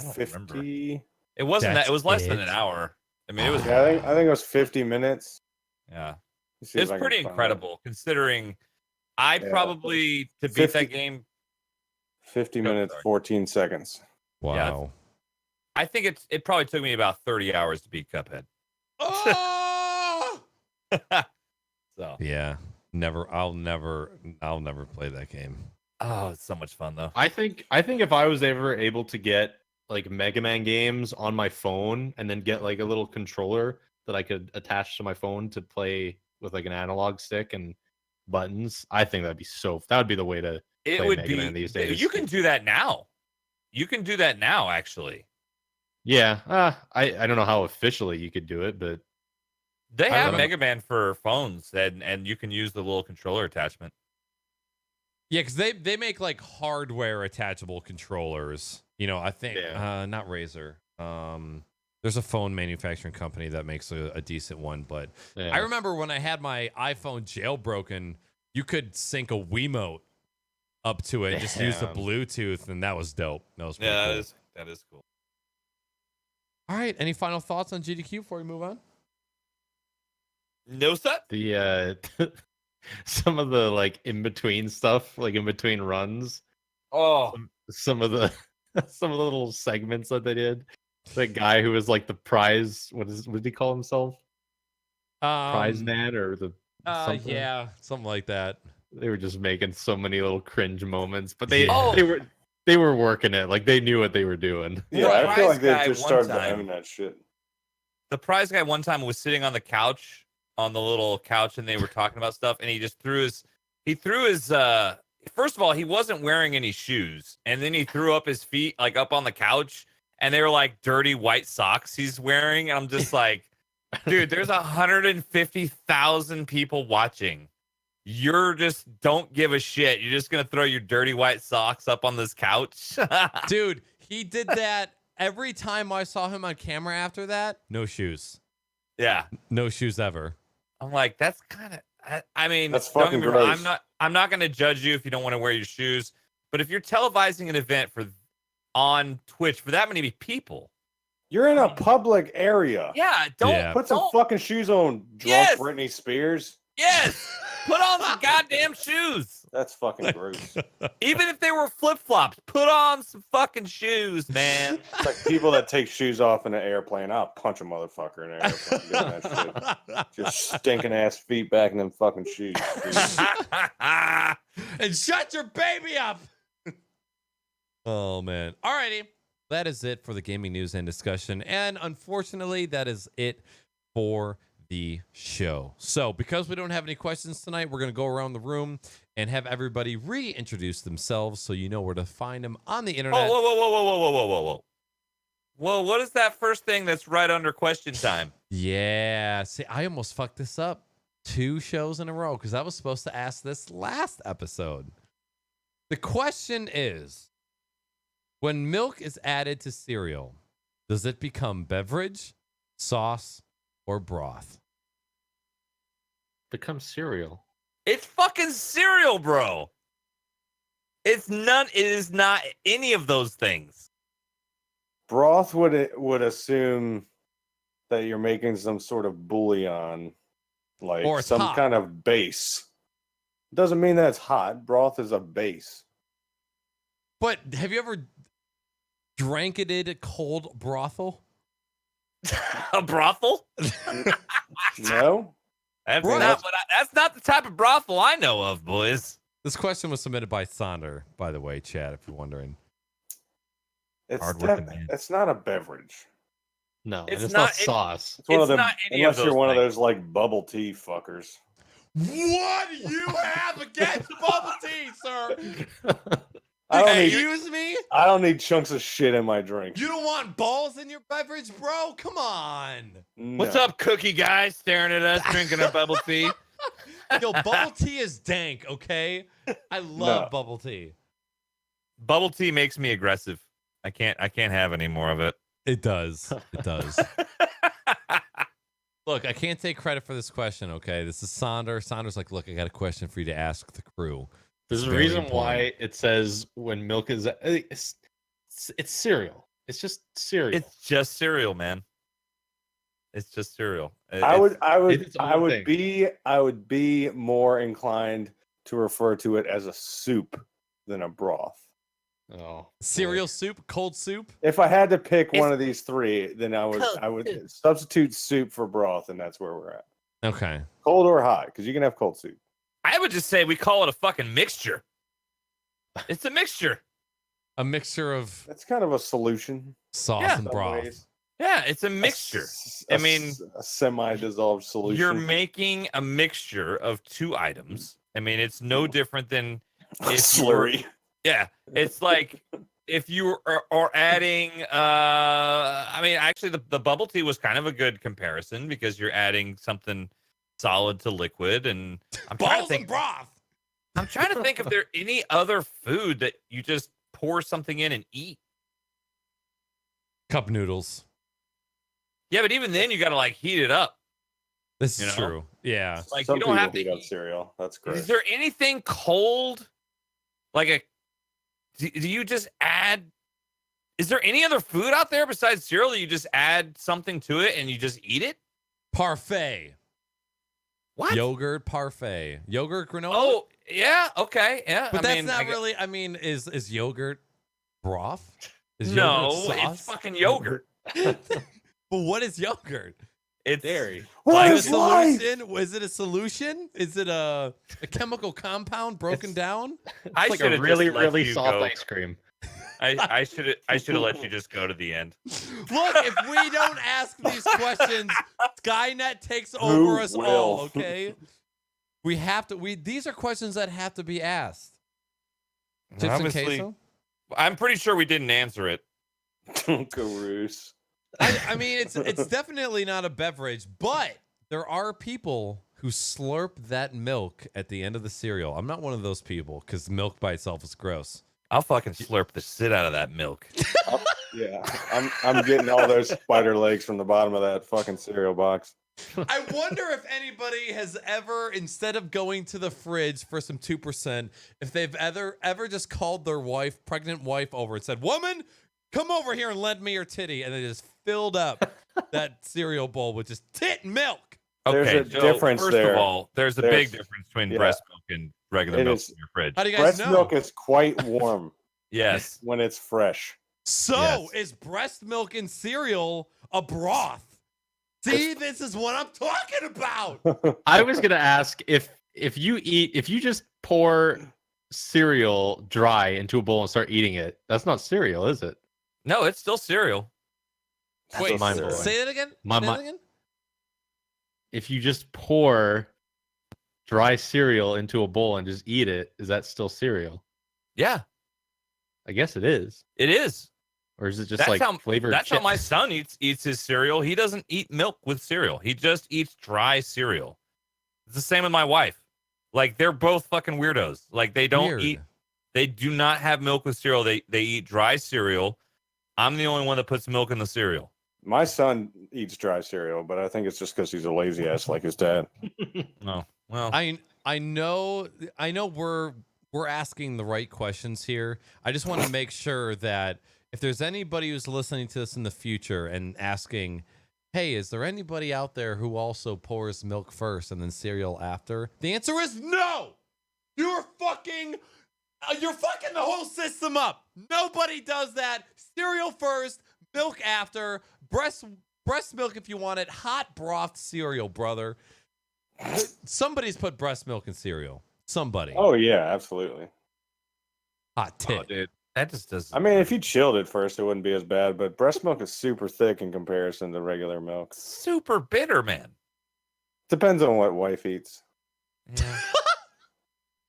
don't 50... remember. It wasn't that. It was less than an hour. I mean, it was. Yeah, I think it was 50 minutes. Yeah, it's pretty incredible considering I probably to beat that game. 50 minutes, 14 seconds. Wow. Yeah, I think it probably took me about 30 hours to beat Cuphead. Oh! So yeah, I'll never play that game. Oh, it's so much fun though. I think if I was ever able to get like Mega Man games on my phone and then get like a little controller that I could attach to my phone to play with like an analog stick and buttons, I think that would be the way to play Mega Man these days. You can do that now. You can do that now, actually. Yeah, I don't know how officially you could do it, but they have Mega Man for phones, and you can use the little controller attachment. Yeah, because they make like hardware attachable controllers. I think not Razer. There's a phone manufacturing company that makes a decent one, but I remember when I had my iPhone jailbroken, you could sync a Wiimote up to it, just use the Bluetooth, and that was dope. That was pretty cool. That is cool. All right, any final thoughts on GDQ before we move on? No, sir. The some of the like in between stuff, like in between runs. Oh, some of the little segments that they did. The guy who was like the prize. What did he call himself? Prize man or the something? Yeah, something like that. They were just making so many little cringe moments, but they were working it. Like they knew what they were doing. Yeah, I feel like they just started doing that shit. The prize guy one time was sitting on the couch, on the little couch, and they were talking about stuff, and he just threw his first of all, he wasn't wearing any shoes, and then he threw up his feet like up on the couch, and they were like dirty white socks he's wearing, and I'm just like, dude, there's 150,000 people watching. You're just don't give a shit. You're just gonna throw your dirty white socks up on this couch. Dude, he did that every time I saw him on camera after that. No shoes. Yeah. No shoes ever. I'm like, that's kind of, I mean, that's fucking gross. I'm not going to judge you if you don't want to wear your shoes, but if you're televising an event on Twitch for that many people, you're in a public area. Yeah. Put some fucking shoes on, drunk Britney Spears. Yes. Put on some goddamn shoes. That's fucking gross. Even if they were flip-flops, put on some fucking shoes, man. It's like people that take shoes off in an airplane. I'll punch a motherfucker in an airplane. That shit. Just stinking ass feet back in them fucking shoes. And shut your baby up. Oh, man. Alrighty. That is it for the gaming news and discussion. And unfortunately, that is it for the show. So because we don't have any questions tonight, we're going to go around the room and have everybody reintroduce themselves so you know where to find them on the internet. Whoa. What is that first thing that's right under question time? Yeah. See, I almost fucked this up 2 shows in a row because I was supposed to ask this last episode. The question is, when milk is added to cereal, does it become beverage, sauce, or broth? Become cereal. It's fucking cereal, bro. It is not any of those things. Broth would assume that you're making some sort of bouillon, like or some hot. kind of base. Doesn't mean that it's hot. Broth is a base. But have you ever drank it in a cold brothel? A brothel? No. That's not the type of brothel I know of, boys. This question was submitted by Sonder, by the way, Chad, if you're wondering. It's not a beverage. No, It's and it's not- not sauce. It's one of It's them, not any unless of you're those one of things. those like bubble tea fuckers. What do you have against bubble tea, sir? I don't need Excuse me? I don't need chunks of shit in my drink. You don't want balls in your beverage, bro? Come on. What's No. up, cookie guy? Staring at us, drinking a bubble tea. Yo, bubble tea is dank, okay? I love No. bubble tea. Bubble tea makes me aggressive. I can't have any more of it. It does. It does. Look, I can't take credit for this question, okay? This is Sonder. Sonder's like, look, I got a question for you to ask the crew. There's It's a very reason important. why it says when milk is it's cereal. It's just cereal. It's just cereal, man. It's just cereal. I own would be more inclined to refer to it as a soup than a broth. oh, Cereal soup, cold soup. If I had to pick It's- one of these three, then I would substitute soup for broth, and that's where we're at. Okay. Cold or hot, because you can have cold soup. I would just say we call it a fucking mixture. It's a mixture. A mixture of That's kind of a solution. sauce Yeah. and in some broth. ways. Yeah, it's a mixture. I mean, a semi-dissolved solution. You're making a mixture of two items. I mean, it's no different than if you were, slurry. yeah, it's like if you are adding I mean, actually the bubble tea was kind of a good comparison because you're adding something solid to liquid, and I'm trying to Balls and think broth. I'm trying to think if there any other food that you just pour something in and eat. Cup noodles. Yeah, but even then you got to like heat it up. This You is know? true. Yeah. Like Some you don't have people to heat up eat. cereal. That's great. Is there anything cold? Like a do you just add is there any other food out there besides cereal that you just add something to it and you just eat it? Parfait. What? Yogurt parfait. Yogurt granola. Oh, yeah, okay. Yeah. but I that's mean, not I gu- really. I mean, is yogurt broth? Is No, yogurt it's sauce? fucking yogurt. But what is yogurt? It's dairy. What Is is it a life? solution? Is it a solution? Is it a chemical compound broken down? I It's like should a have really, let really you soft go. ice cream. I should have let you just go to the end. Look, if we don't ask these questions, Skynet takes Who over us will? all. Okay, we have to. These are questions that have to be asked. Chips and Obviously, queso. I'm pretty sure we didn't answer it. Carouse. I mean, it's definitely not a beverage, but there are people who slurp that milk at the end of the cereal. I'm not one of those people because milk by itself is gross. I'll fucking slurp the shit out of that milk. Yeah, I'm getting all those spider legs from the bottom of that fucking cereal box. I wonder if anybody has ever, instead of going to the fridge for some 2%, if they've ever just called their pregnant wife over and said, "Woman, come over here and lend me your titty," and they just filled up that cereal bowl with just tit milk. There's Okay, a so difference first there. of all, there's a big difference between yeah. breast milk and regular It milk is. in your fridge. How do you guys Breast know? milk is quite warm Yes. when it's fresh. So Yes. is breast milk in cereal a broth? See, this is what I'm talking about. I was gonna ask if you just pour cereal dry into a bowl and start eating it, that's not cereal, is it? No, it's still cereal. Wait, mind-blowing. say that again. My Say that mi- again. If you just pour dry cereal into a bowl and just eat it, is that still cereal? Yeah, I guess it is. it is. Or is it just That's like how flavored that's how chips? my son eats his cereal. He doesn't eat milk with cereal. He just eats dry cereal. It's the same with my wife. Like they're both fucking weirdos. Like they don't Weird. eat. They do not have milk with cereal. They eat dry cereal. I'm the only one that puts milk in the cereal. My son eats dry cereal, but I think it's just because he's a lazy ass like his dad. No, well, I know we're asking the right questions here. I just want to make sure that if there's anybody who's listening to this in the future and asking, "Hey, is there anybody out there who also pours milk first and then cereal after?" The answer is no. You're fucking the whole system up. Nobody does that. Cereal first, milk after, breast milk if you want it, hot broth cereal, brother. Somebody's put breast milk in cereal. Somebody. Oh yeah, absolutely. Hot tit. oh, dude. That just doesn't. I mean, if you chilled it first, it wouldn't be as bad. But breast milk is super thick in comparison to regular milk. Super bitter, man. Depends on what wife eats. Yeah.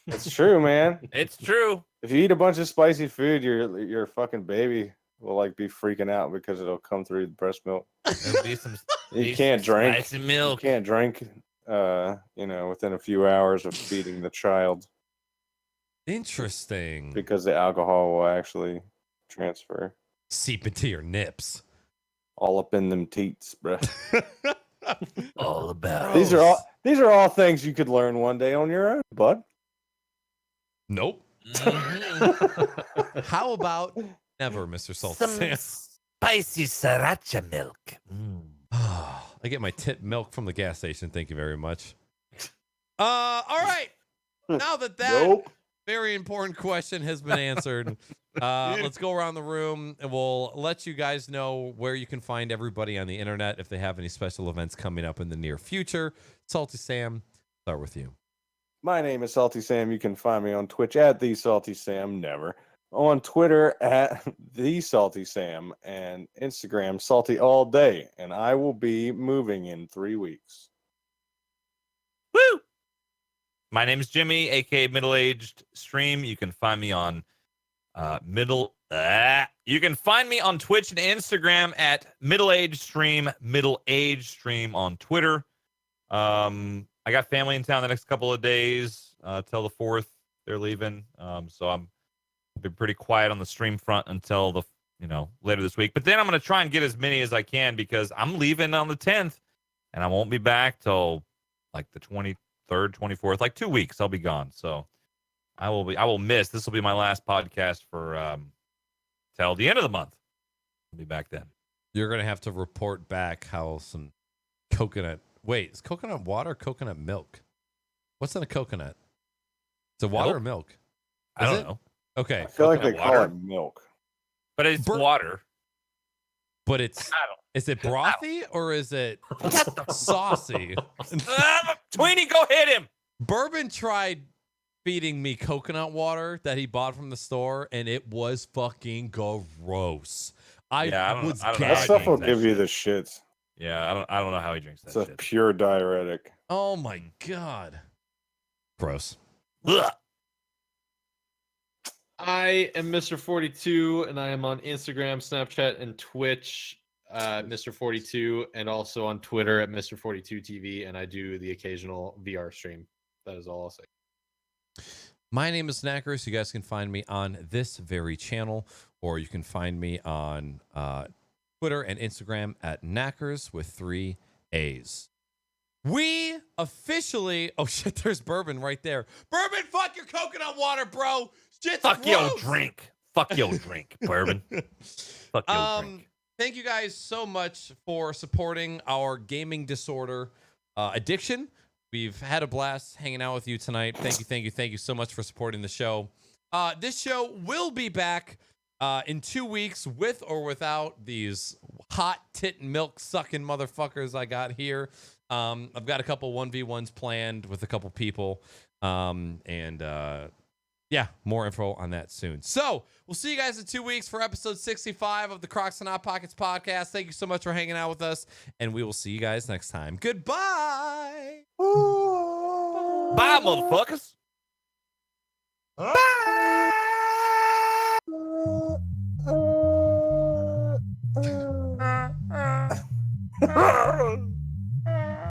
It's true, man. It's true. If you eat a bunch of spicy food, your fucking baby will like be freaking out because it'll come through the breast milk. There'll be some. You can't drink. Spicy milk. You can't drink. Within a few hours of feeding the child Interesting. because the alcohol will actually transfer Seep into your nips. all up in them teats, bro. All about. These are all things you could learn one day on your own, bud. Nope. Mhm. How about never, Mr. Salty Some Sam? spicy sriracha milk. I get my tit milk from the gas station. Thank you very much. All right. Now that Nope. very important question has been answered, let's go around the room and we'll let you guys know where you can find everybody on the internet if they have any special events coming up in the near future. Salty Sam, start with you. My name is SaltySam. You can find me on Twitch at TheSaltySam, never. On Twitter at TheSaltySam and Instagram Salty All Day. And I will be moving in 3 weeks. Woo! My name is Jimmy, aka MiddleAgedStream. You can find me on You can find me on Twitch and Instagram at MiddleAgedStream, MiddleAgedStream on Twitter. I got family in town the next couple of days till the 4th. They're leaving, so I'll be pretty quiet on the stream front until the later this week. But then I'm gonna try and get as many as I can because I'm leaving on the 10th, and I won't be back till like the 23rd, 24th, like 2 weeks. I'll be gone, so I will miss. This will be my last podcast for till the end of the month. I'll be back then. You're going to have to report back how some coconut. Wait, is coconut water or coconut milk? What's in a coconut? Is it water or milk? I Is don't it? know, Okay. I feel like they Coconut call water? it milk. but it's water. But it's, I don't. is it brothy or is it saucy? Tweenie, go hit him. Bourbon tried feeding me coconut water that he bought from the store, and it was fucking gross. I don't was know. That gagging. stuff will that give you shit. the shits. Yeah, I don't know how he drinks that It's a shit. pure diuretic. Oh my god. Gross. Ugh. I am MrFortyTwo, and I am on Instagram, Snapchat, and Twitch, MrFortyTwo, and also on Twitter at MrFortyTwo TV, and I do the occasional VR stream. That is all I'll say. My name is Knackers. You guys can find me on this very channel, or you can find me on Twitter and Instagram at Knackers with 3 A's. We officially, oh shit, there's Bourbon right there. Bourbon, fuck your coconut water, bro. Shit's Fuck your gross. drink. Fuck your drink, Bourbon. Fuck your drink. Thank you guys so much for supporting our gaming disorder addiction. We've had a blast hanging out with you tonight. Thank you so much for supporting the show. This show will be back in 2 weeks with or without these hot tit milk sucking motherfuckers I got here. I've got a couple 1v1s planned with a couple people. Yeah, more info on that soon. So we'll see you guys in 2 weeks for episode 65 of the Crocs and Hot Pockets podcast. Thank you so much for hanging out with us, and we will see you guys next time. Goodbye. Bye, motherfuckers. Bye.